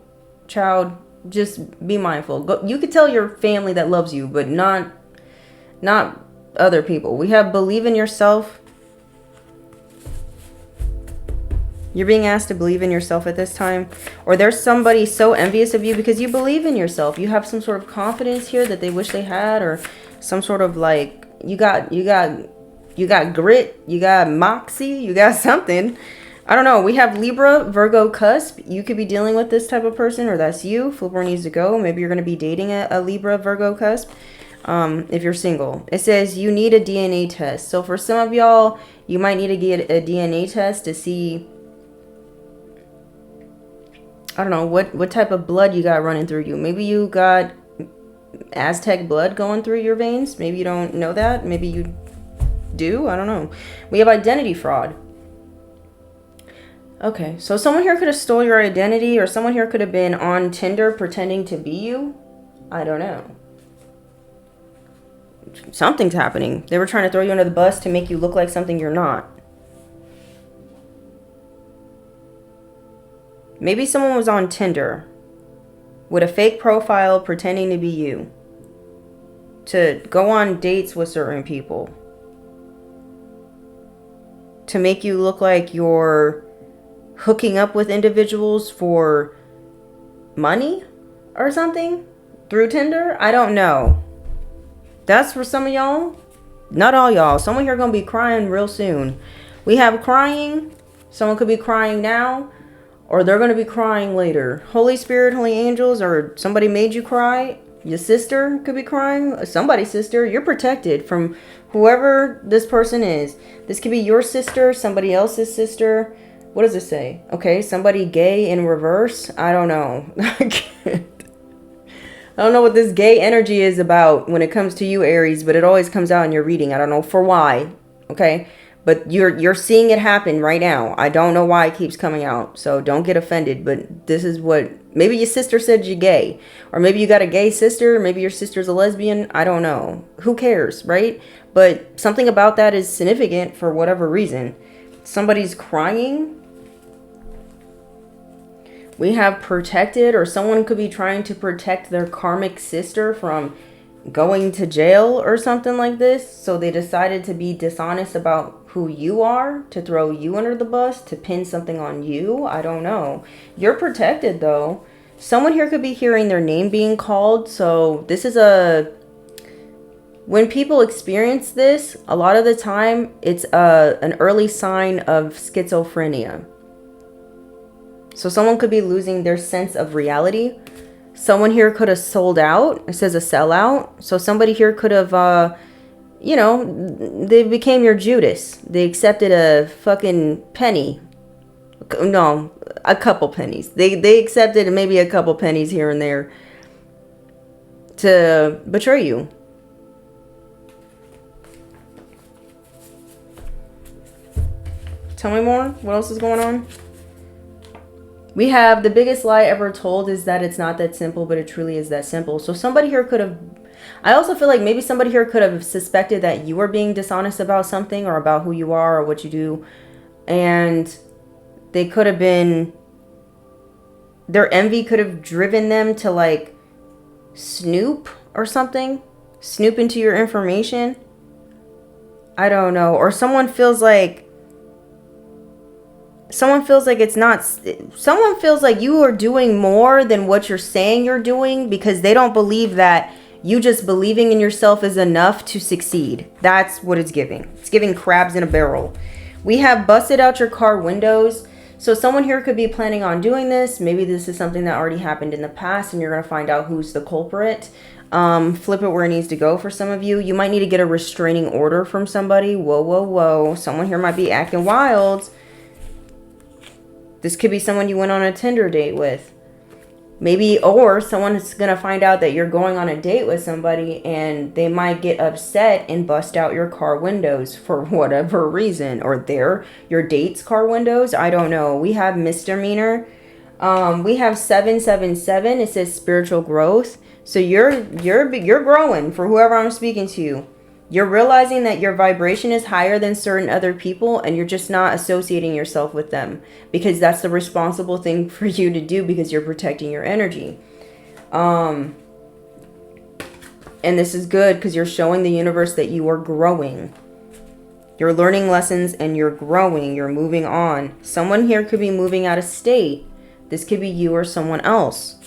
Speaker 1: child, just be mindful. You could tell your family that loves you, but not other people. We have believe in yourself. You're being asked to believe in yourself at this time. Or there's somebody so envious of you because you believe in yourself. You have some sort of confidence here that they wish they had, or some sort of like, you got grit, you got moxie, you got something. I don't know. We have Libra, Virgo, cusp. You could be dealing with this type of person, or that's you. Flipper needs to go. Maybe you're going to be dating a Libra, Virgo, cusp. If you're single. It says you need a DNA test. So for some of y'all, you might need to get a DNA test to see, I don't know, what type of blood you got running through you. Maybe you got Aztec blood going through your veins. Maybe you don't know that. Maybe you do. I don't know. We have identity fraud. Okay, so someone here could have stole your identity, or someone here could have been on Tinder pretending to be you. I don't know. Something's happening. They were trying to throw you under the bus to make you look like something you're not. Maybe someone was on Tinder with a fake profile pretending to be you, to go on dates with certain people, to make you look like you're hooking up with individuals for money or something through Tinder. I don't know. That's for some of y'all. Not all y'all. Someone here gonna be crying real soon. We have crying. Someone could be crying now, or they're gonna be crying later. Holy Spirit, holy angels, or somebody made you cry. Your sister could be crying. Somebody's sister. You're protected from whoever this person is. This could be your sister, somebody else's sister. What does it say? Okay, somebody gay in reverse. I don't know. I don't know what this gay energy is about when it comes to you, Aries, but it always comes out in your reading. I don't know for why. Okay, but you're seeing it happen right now. I don't know why it keeps coming out, so don't get offended. But this is what, maybe your sister said you're gay, or maybe you got a gay sister. Maybe your sister's a lesbian. I don't know. Who cares, right? But something about that is significant for whatever reason. Somebody's crying. We have protected, or someone could be trying to protect their karmic sister from going to jail or something like this. So they decided to be dishonest about who you are, to throw you under the bus, to pin something on you. I don't know. You're protected though. Someone here could be hearing their name being called. So this is when people experience this, a lot of the time it's an early sign of schizophrenia. So someone could be losing their sense of reality. Someone here could have sold out. It says a sellout. So somebody here could have, you know, they became your Judas. They accepted a fucking penny. No, a couple pennies. They accepted maybe a couple pennies here and there to betray you. Tell me more. What else is going on? We have the biggest lie ever told is that it's not that simple, but it truly is that simple. So somebody here could have, I also feel like maybe somebody here could have suspected that you were being dishonest about something, or about who you are or what you do. And they could have been their envy could have driven them to like snoop or something. Snoop into your information. I don't know. Or someone feels like it's not, someone feels like you are doing more than what you're saying you're doing, because they don't believe that you just believing in yourself is enough to succeed. That's what it's giving. It's giving crabs in a barrel. We have busted out your car windows. So someone here could be planning on doing this. Maybe this is something that already happened in the past and you're going to find out who's the culprit. Flip it where it needs to go for some of you. You might need to get a restraining order from somebody. Whoa, whoa, whoa. Someone here might be acting wild. This could be someone you went on a Tinder date with. Maybe, or someone's going to find out that you're going on a date with somebody and they might get upset and bust out your car windows for whatever reason. Or your date's car windows. I don't know. We have misdemeanor. We have 777. It says spiritual growth. So you're growing for whoever I'm speaking to. You're realizing that your vibration is higher than certain other people and you're just not associating yourself with them, because that's the responsible thing for you to do, because you're protecting your energy. And this is good because you're showing the universe that you are growing. You're learning lessons and you're growing. You're moving on. Someone here could be moving out of state. This could be you or someone else.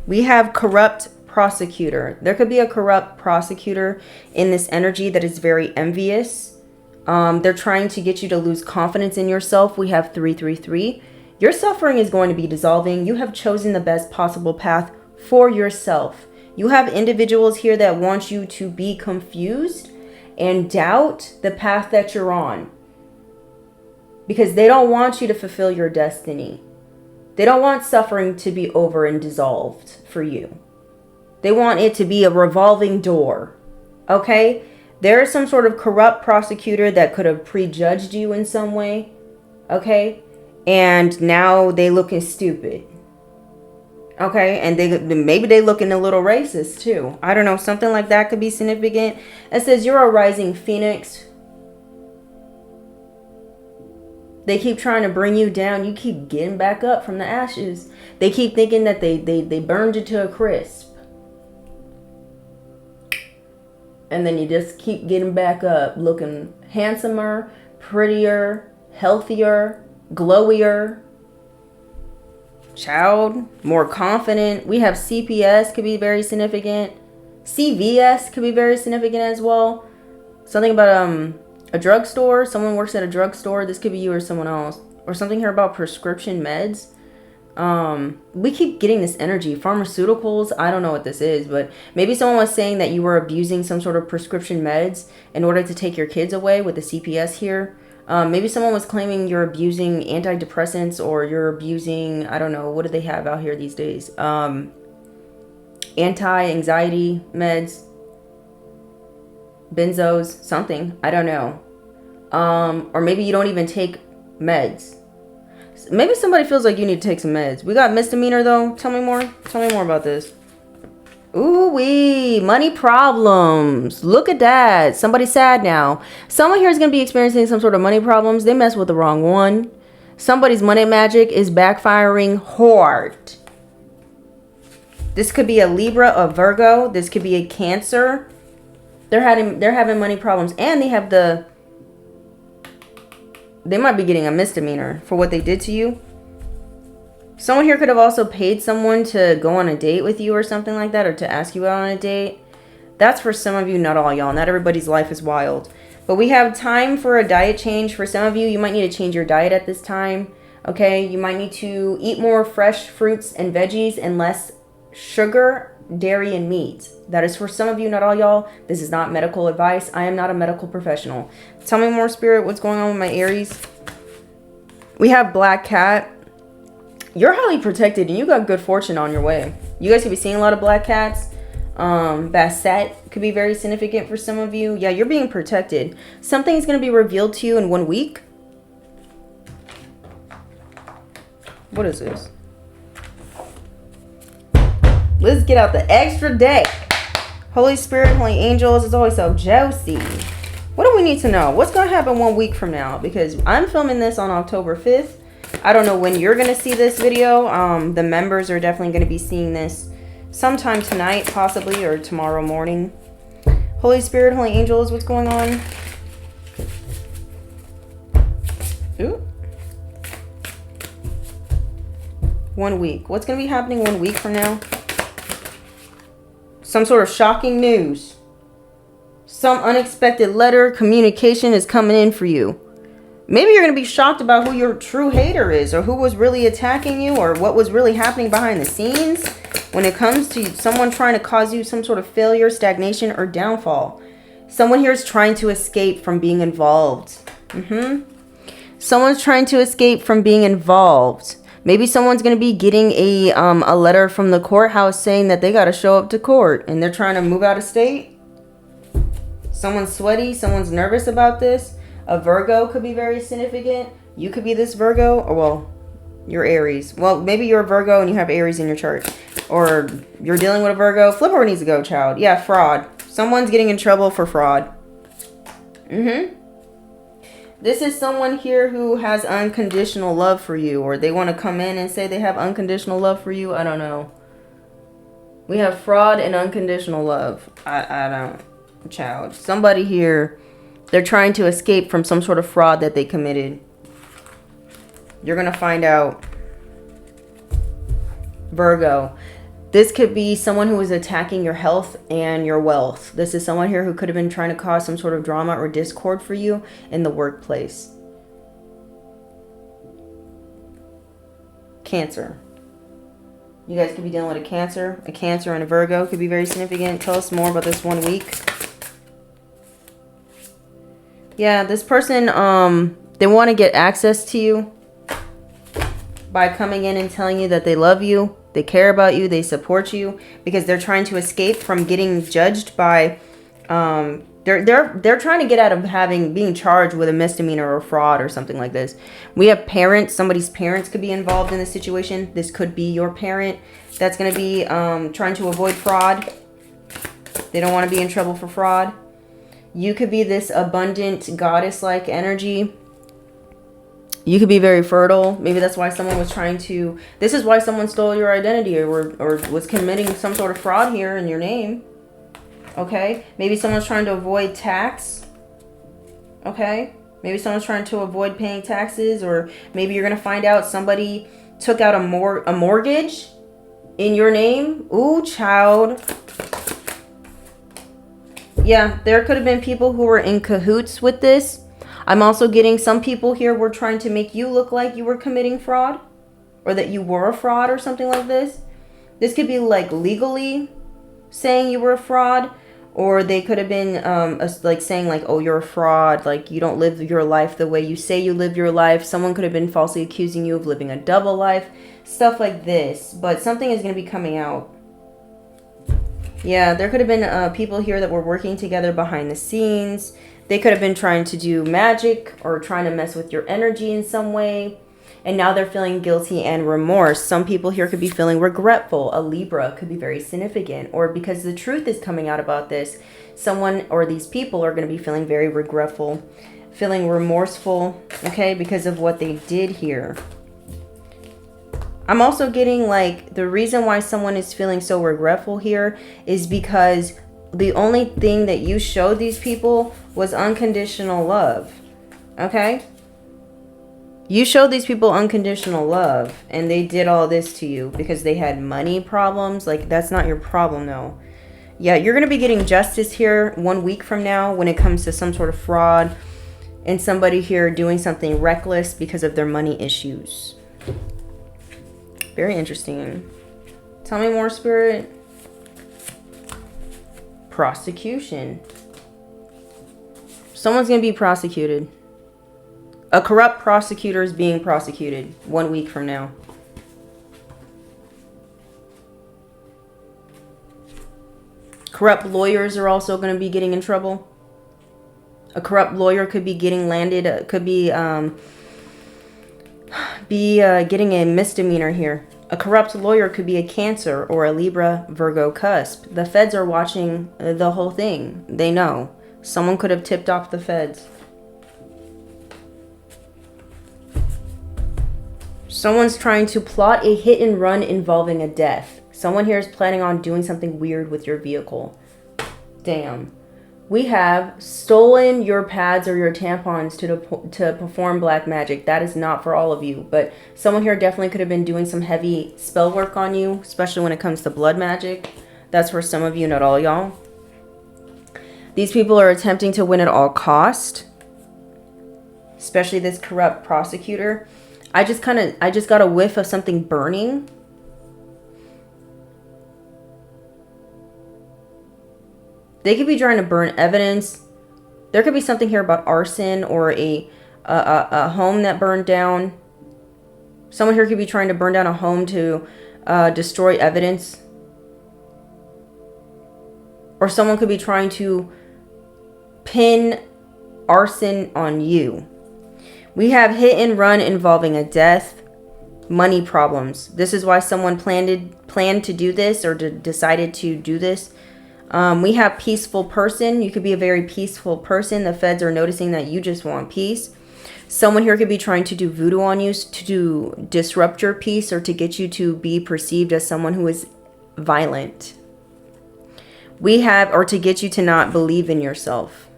Speaker 1: We have corrupt prosecutor. There could be a corrupt prosecutor in this energy that is very envious. They're trying to get you to lose confidence in yourself. We have 333. Your suffering is going to be dissolving. You have chosen the best possible path for yourself. You have individuals here that want you to be confused and doubt the path that you're on, because they don't want you to fulfill your destiny. They don't want suffering to be over and dissolved for you. They want it to be a revolving door. Okay? There is some sort of corrupt prosecutor that could have prejudged you in some way. Okay? And now they looking stupid. Okay? And maybe they looking a little racist too. I don't know. Something like that could be significant. It says you're a rising phoenix. They keep trying to bring you down. You keep getting back up from the ashes. They keep thinking that they burned you to a crisp. And then you just keep getting back up, looking handsomer, prettier, healthier, glowier. Child, more confident. We have CPS could be very significant. CVS could be very significant as well. Something about a drugstore. Someone works at a drugstore. This could be you or someone else. Or something here about prescription meds. We keep getting this energy. Pharmaceuticals. I don't know what this is, but maybe someone was saying that you were abusing some sort of prescription meds in order to take your kids away with the CPS here. Maybe someone was claiming you're abusing antidepressants, or you're abusing, I don't know, what do they have out here these days? Anti-anxiety meds. Benzos, something, I don't know. Or maybe you don't even take meds. Maybe somebody feels like you need to take some meds. We got misdemeanor though. Tell me more about this. Ooh wee, money problems. Look at that. Somebody's sad now. Someone here is going to be experiencing some sort of money problems. They messed with the wrong one. Somebody's money magic is backfiring hard. This could be a Libra, a Virgo. This could be a Cancer. They're having money problems, and they might be getting a misdemeanor for what they did to you. Someone here could have also paid someone to go on a date with you or something like that, or to ask you out on a date. That's for some of you, not all y'all. Not everybody's life is wild. But we have time for a diet change. For some of you, you might need to change your diet at this time. Okay, you might need to eat more fresh fruits and veggies and less sugar, dairy, and meat. That is for some of you, not all y'all. This is not medical advice. I am not a medical professional. Tell me more, Spirit. What's going on with my Aries? We have Black Cat. You're highly protected and you got good fortune on your way. You guys could be seeing a lot of black cats. Basset could be very significant for some of you. Yeah, you're being protected. Something is going to be revealed to you in 1 week. What is this? Let's get out the extra deck. Holy Spirit, Holy Angels. It's always so juicy. What do we need to know? What's going to happen 1 week from now? Because I'm filming this on October 5th. I don't know when you're going to see this video. The members are definitely going to be seeing this sometime tonight, possibly, or tomorrow morning. Holy Spirit, Holy Angels, what's going on? Ooh. 1 week. What's going to be happening 1 week from now? Some sort of shocking news. Some unexpected letter, communication is coming in for you. Maybe you're going to be shocked about who your true hater is, or who was really attacking you, or what was really happening behind the scenes when it comes to someone trying to cause you some sort of failure, stagnation, or downfall. Someone here is trying to escape from being involved. Someone's trying to escape from being involved. Maybe someone's going to be getting a letter from the courthouse saying that they got to show up to court and they're trying to move out of state. Someone's sweaty. Someone's nervous about this. A Virgo could be very significant. You could be this Virgo. Or, well, you're Aries. Well, maybe you're a Virgo and you have Aries in your chart. Or you're dealing with a Virgo. Flipper needs to go, child. Yeah, fraud. Someone's getting in trouble for fraud. This is someone here who has unconditional love for you. Or they want to come in and say they have unconditional love for you. I don't know. We have fraud and unconditional love. I don't... Child. Somebody here, they're trying to escape from some sort of fraud that they committed. You're going to find out. Virgo. This could be someone who is attacking your health and your wealth. This is someone here who could have been trying to cause some sort of drama or discord for you in the workplace. Cancer. You guys could be dealing with a Cancer. A Cancer and a Virgo could be very significant. Tell us more about this 1 week. Yeah, this person, they want to get access to you by coming in and telling you that they love you, they care about you, they support you, because they're trying to escape from getting judged by, they're trying to get out of being charged with a misdemeanor or fraud or something like this. We have parents. Somebody's parents could be involved in this situation. This could be your parent that's going to be trying to avoid fraud. They don't want to be in trouble for fraud. You could be this abundant goddess-like energy. You could be very fertile. Maybe that's why someone was trying to... This is why someone stole your identity or was committing some sort of fraud here in your name. Okay? Maybe someone's trying to avoid tax. Okay? Maybe someone's trying to avoid paying taxes, or maybe you're going to find out somebody took out a mortgage in your name. Ooh, child. Yeah, there could have been people who were in cahoots with this. I'm also getting some people here were trying to make you look like you were committing fraud, or that you were a fraud or something like this. This could be like legally saying you were a fraud, or they could have been like saying like, oh, you're a fraud, like you don't live your life the way you say you live your life. Someone could have been falsely accusing you of living a double life, stuff like this. But something is going to be coming out. Yeah, there could have been people here that were working together behind the scenes. They could have been trying to do magic or trying to mess with your energy in some way. And now they're feeling guilty and remorse. Some people here could be feeling regretful. A Libra could be very significant. Or because the truth is coming out about this, someone or these people are going to be feeling very regretful, feeling remorseful, okay, because of what they did here. I'm also getting like the reason why someone is feeling so regretful here is because the only thing that you showed these people was unconditional love. Okay? You showed these people unconditional love and they did all this to you because they had money problems. Like, that's not your problem, though. Yeah, you're going to be getting justice here 1 week from now when it comes to some sort of fraud and somebody here doing something reckless because of their money issues. Very interesting. Tell me more, Spirit. Prosecution. Someone's going to be prosecuted. A corrupt prosecutor is being prosecuted 1 week from now. Corrupt lawyers are also going to be getting in trouble. A corrupt lawyer could be getting landed, could be getting a misdemeanor here. A corrupt lawyer could be a Cancer or a Libra Virgo cusp. The feds are watching the whole thing. They know. Someone could have tipped off the feds. Someone's trying to plot a hit and run involving a death. Someone here is planning on doing something weird with your vehicle. Damn. We have stolen your pads or your tampons to perform black magic. That is not for all of you. But someone here definitely could have been doing some heavy spell work on you, especially when it comes to blood magic. That's for some of you, not all y'all. These people are attempting to win at all cost. Especially this corrupt prosecutor. I just got a whiff of something burning. They could be trying to burn evidence. There could be something here about arson or a home that burned down. Someone here could be trying to burn down a home to destroy evidence. Or someone could be trying to pin arson on you. We have hit and run involving a death, money problems. This is why someone planned to do this or decided to do this. We have peaceful person. You could be a very peaceful person. The feds are noticing that you just want peace. Someone here could be trying to do voodoo on you to disrupt your peace or to get you to be perceived as someone who is violent. Or to get you to not believe in yourself.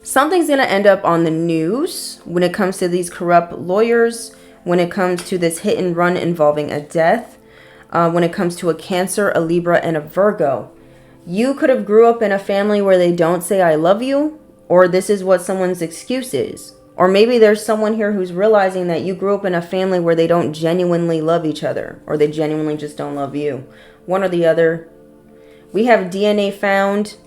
Speaker 1: Something's going to end up on the news when it comes to these corrupt lawyers, when it comes to this hit and run involving a death, when it comes to a Cancer, a Libra, and a Virgo. You could have grew up in a family where they don't say I love you, or this is what someone's excuse is. Or maybe there's someone here who's realizing that you grew up in a family where they don't genuinely love each other, or they genuinely just don't love you. One or the other. We have DNA found.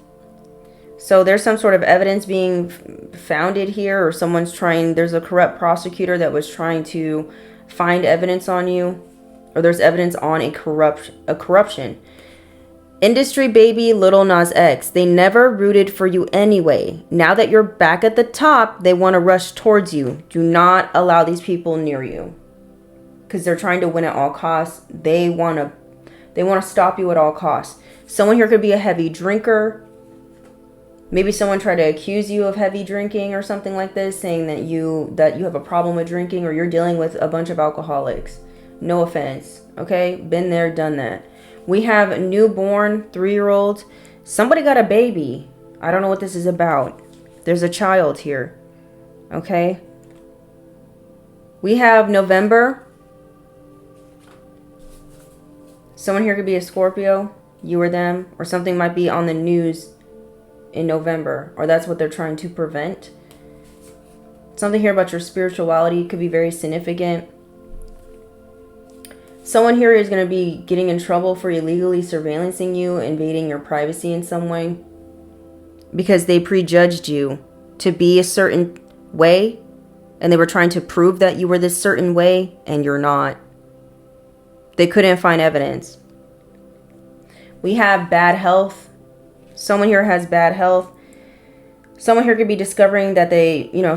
Speaker 1: So there's some sort of evidence being founded here, or there's a corrupt prosecutor that was trying to find evidence on you, or there's evidence on a corruption. Industry baby Lil Nas X, they never rooted for you anyway. Now that you're back at the top, they want to rush towards you. Do not allow these people near you, because they're trying to win at all costs. They want to stop you at all costs. Someone here could be a heavy drinker. Maybe someone tried to accuse you of heavy drinking or something like this, saying that you have a problem with drinking, or you're dealing with a bunch of alcoholics. No offense, okay? Been there, done that. We have a newborn, 3-year-old. Somebody got a baby. I don't know what this is about. There's a child here, okay? We have November. Someone here could be a Scorpio, you or them, or something might be on the news in November, or that's what they're trying to prevent. Something here about your spirituality could be very significant. Someone here is going to be getting in trouble for illegally surveillancing you, invading your privacy in some way, because they prejudged you to be a certain way, and they were trying to prove that you were this certain way, and you're not. They couldn't find evidence. We have bad health. Someone here has bad health. Someone here could be discovering that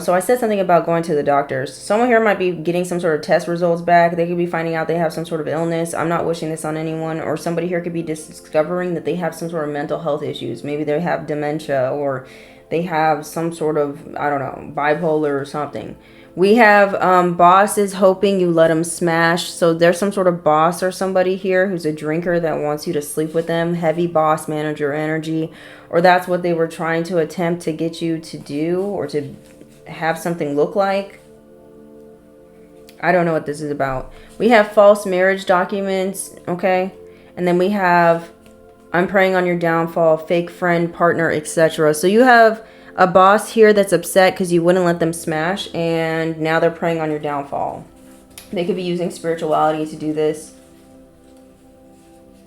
Speaker 1: so I said something about going to the doctors. Someone here might be getting some sort of test results back. They could be finding out they have some sort of illness. I'm not wishing this on anyone. Or somebody here could be discovering that they have some sort of mental health issues. Maybe they have dementia, or they have some sort of, I don't know, bipolar or something. We have bosses hoping you let them smash. So there's some sort of boss or somebody here who's a drinker that wants you to sleep with them. Heavy boss manager energy. Or that's what they were trying to attempt to get you to do, or to have something look like. I don't know what this is about. We have false marriage documents, okay? And then we have I'm preying on your downfall, fake friend, partner, etc. So you have a boss here that's upset because you wouldn't let them smash, and now they're preying on your downfall. They could be using spirituality to do this.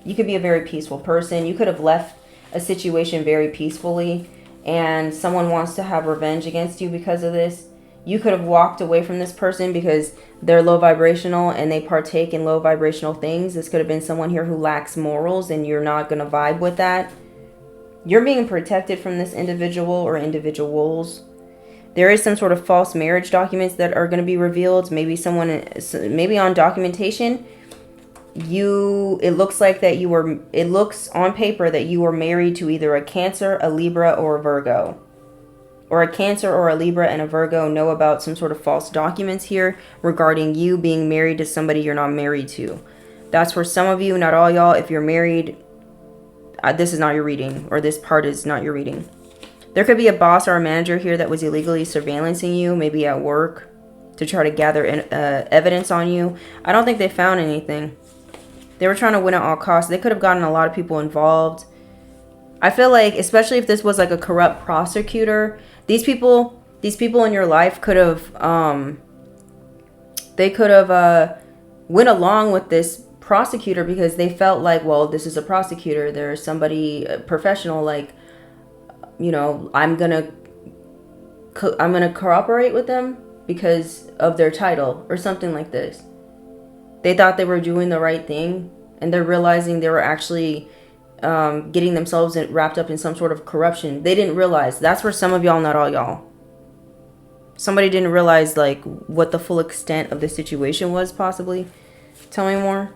Speaker 1: You could be a very peaceful person. You could have left a situation very peacefully, and someone wants to have revenge against you because of this. You could have walked away from this person because they're low vibrational and they partake in low vibrational things. This could have been someone here who lacks morals, and you're not going to vibe with that. You're being protected from this individual or individuals. There is some sort of false marriage documents that are going to be revealed. Maybe on documentation, it looks like that it looks on paper that you were married to either a Cancer, a Libra, or a Virgo. Or a Cancer or a Libra and a Virgo know about some sort of false documents here regarding you being married to somebody you're not married to. That's for some of you, not all y'all. If you're married, this is not your reading, or this part is not your reading. There could be a boss or a manager here that was illegally surveillancing you, maybe at work, to try to gather evidence on you. I don't think they found anything. They were trying to win at all costs. They could have gotten a lot of people involved. I feel like, especially if this was like a corrupt prosecutor, these people in your life could have, they could have went along with this prosecutor because they felt like, well, this is a prosecutor. There's somebody professional, like, you know, I'm gonna cooperate with them because of their title or something like this. They thought they were doing the right thing, and they're realizing they were actually getting themselves wrapped up in some sort of corruption. They didn't realize. That's for some of y'all, not all y'all. Somebody didn't realize like what the full extent of the situation was, possibly. Tell me more.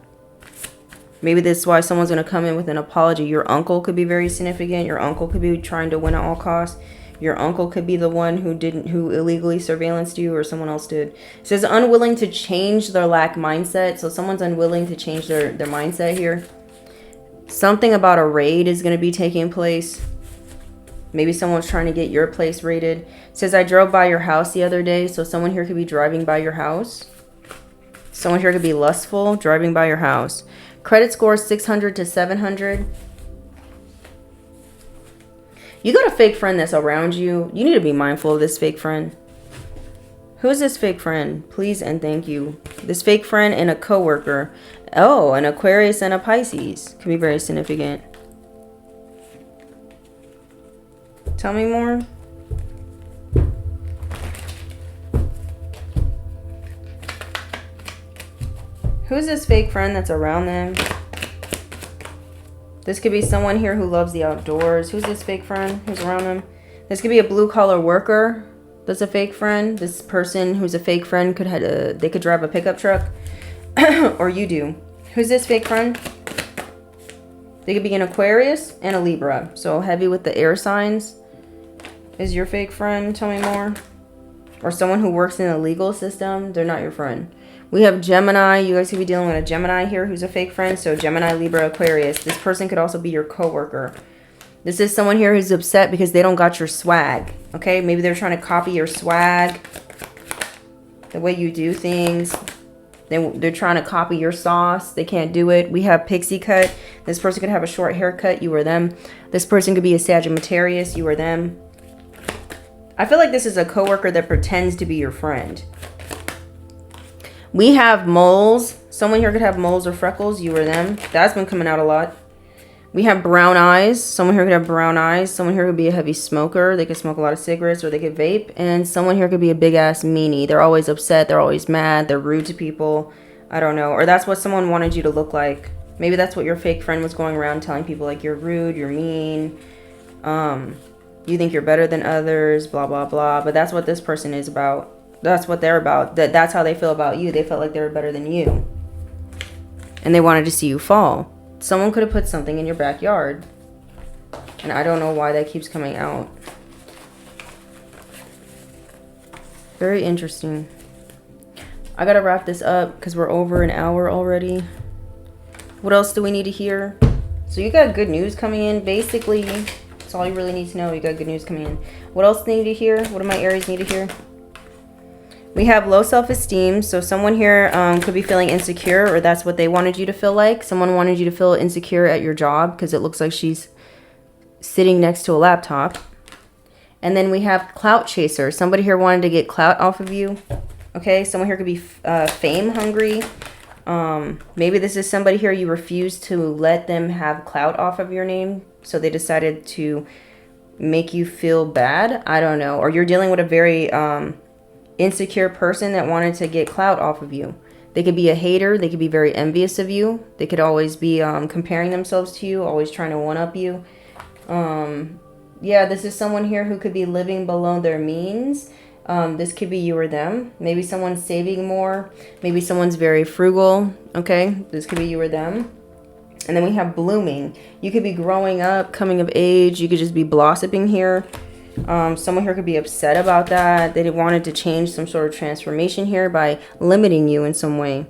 Speaker 1: Maybe this is why someone's going to come in with an apology. Your uncle could be very significant. Your uncle could be trying to win at all costs. Your uncle could be the one who illegally surveillanced you, or someone else did. It says unwilling to change their lack mindset. So someone's unwilling to change their mindset here. Something about a raid is going to be taking place. Maybe someone's trying to get your place raided. It says, I drove by your house the other day. So someone here could be driving by your house. Someone here could be lustful, driving by your house. Credit score 600 to 700. You got a fake friend that's around you. You need to be mindful of this fake friend. Who's this fake friend? Please and thank you. This fake friend and a coworker. Oh, an Aquarius and a Pisces. Can be very significant. Tell me more. Who's this fake friend that's around them? This could be someone here who loves the outdoors. Who's this fake friend who's around them? This could be a blue-collar worker that's a fake friend. This person who's a fake friend could they could drive a pickup truck. Or you do. Who's this fake friend? They could be an Aquarius and a Libra. So heavy with the air signs. Is your fake friend? Tell me more. Or someone who works in the legal system. They're not your friend. We have Gemini. You guys could be dealing with a Gemini here who's a fake friend. So Gemini, Libra, Aquarius. This person could also be your coworker. This is someone here who's upset because they don't got your swag. Okay? Maybe they're trying to copy your swag. The way you do things. They're trying to copy your sauce. They can't do it. We have Pixie Cut. This person could have a short haircut. You or them. This person could be a Sagittarius. You or them. I feel like this is a coworker that pretends to be your friend. We have moles. Someone here could have moles or freckles. You or them. That's been coming out a lot. We have brown eyes. Someone here could have brown eyes. Someone here could be a heavy smoker. They could smoke a lot of cigarettes, or they could vape. And someone here could be a big ass meanie. They're always upset. They're always mad. They're rude to people. I don't know. Or that's what someone wanted you to look like. Maybe that's what your fake friend was going around telling people, like, you're rude, you're mean. You think you're better than others, blah, blah, blah. But that's what this person is about. That's what they're about. That's how they feel about you. They felt like they were better than you. And they wanted to see you fall. Someone could have put something in your backyard. And I don't know why that keeps coming out. Very interesting. I gotta wrap this up because we're over an hour already. What else do we need to hear? So you got good news coming in. Basically, that's all you really need to know. You got good news coming in. What else do you need to hear? What do my Aries need to hear? We have low self-esteem. So someone here could be feeling insecure, or that's what they wanted you to feel like. Someone wanted you to feel insecure at your job because it looks like she's sitting next to a laptop. And then we have clout chaser. Somebody here wanted to get clout off of you. Okay, someone here could be fame hungry. Maybe this is somebody here you refuse to let them have clout off of your name. So they decided to make you feel bad. I don't know. Or you're dealing with a very insecure person that wanted to get clout off of you. They could be a hater. They could be very envious of you. They could always be comparing themselves to you, always trying to one-up you. Yeah, this is someone here who could be living below their means. This could be you or them. Maybe someone's saving more. Maybe someone's very frugal. Okay, this could be you or them. And then we have blooming. You could be growing up, coming of age. You could just be blossoming here. Someone here could be upset about that. They wanted to change some sort of transformation here by limiting you in some way.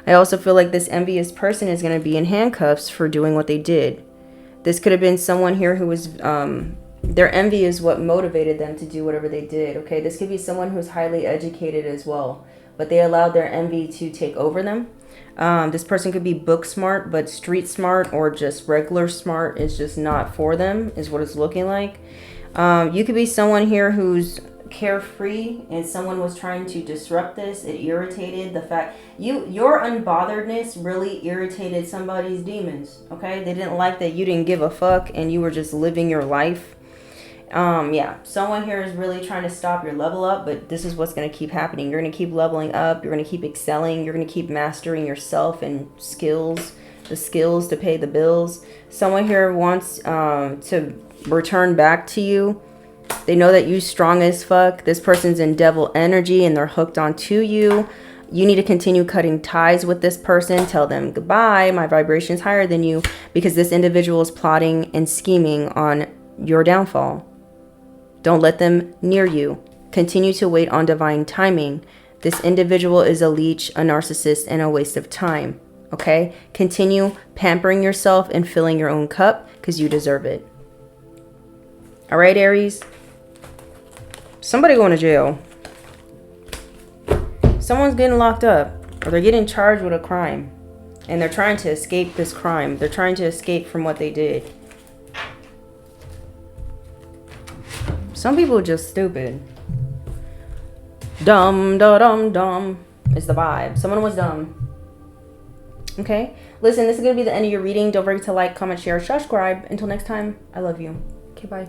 Speaker 1: I also feel like this envious person is going to be in handcuffs for doing what they did. This could have been someone here who was, their envy is what motivated them to do whatever they did, okay? This could be someone who's highly educated as well, but they allowed their envy to take over them. This person could be book smart, but street smart or just regular smart is just not for them, is what it's looking like. You could be someone here who's carefree and someone was trying to disrupt this. It irritated the fact your unbotheredness really irritated somebody's demons, okay? They didn't like that you didn't give a fuck and you were just living your life. Yeah, someone here is really trying to stop your level up, but this is what's going to keep happening. You're going to keep leveling up. You're going to keep excelling. You're going to keep mastering yourself and the skills to pay the bills. Someone here wants to return back to you. They know that you're strong as fuck. This person's in devil energy and they're hooked onto you. You need to continue cutting ties with this person. Tell them goodbye. My vibration's higher than you, because this individual is plotting and scheming on your downfall. Don't let them near you. Continue to wait on divine timing. This individual is a leech, a narcissist, and a waste of time. Okay? Continue pampering yourself and filling your own cup because you deserve it. All right, Aries? Somebody going to jail. Someone's getting locked up, or they're getting charged with a crime. And they're trying to escape this crime. They're trying to escape from what they did. Some people are just stupid. Dumb, da dum dumb is the vibe. Someone was dumb. Okay? Listen, this is going to be the end of your reading. Don't forget to like, comment, share, subscribe. Until next time, I love you. Okay, bye.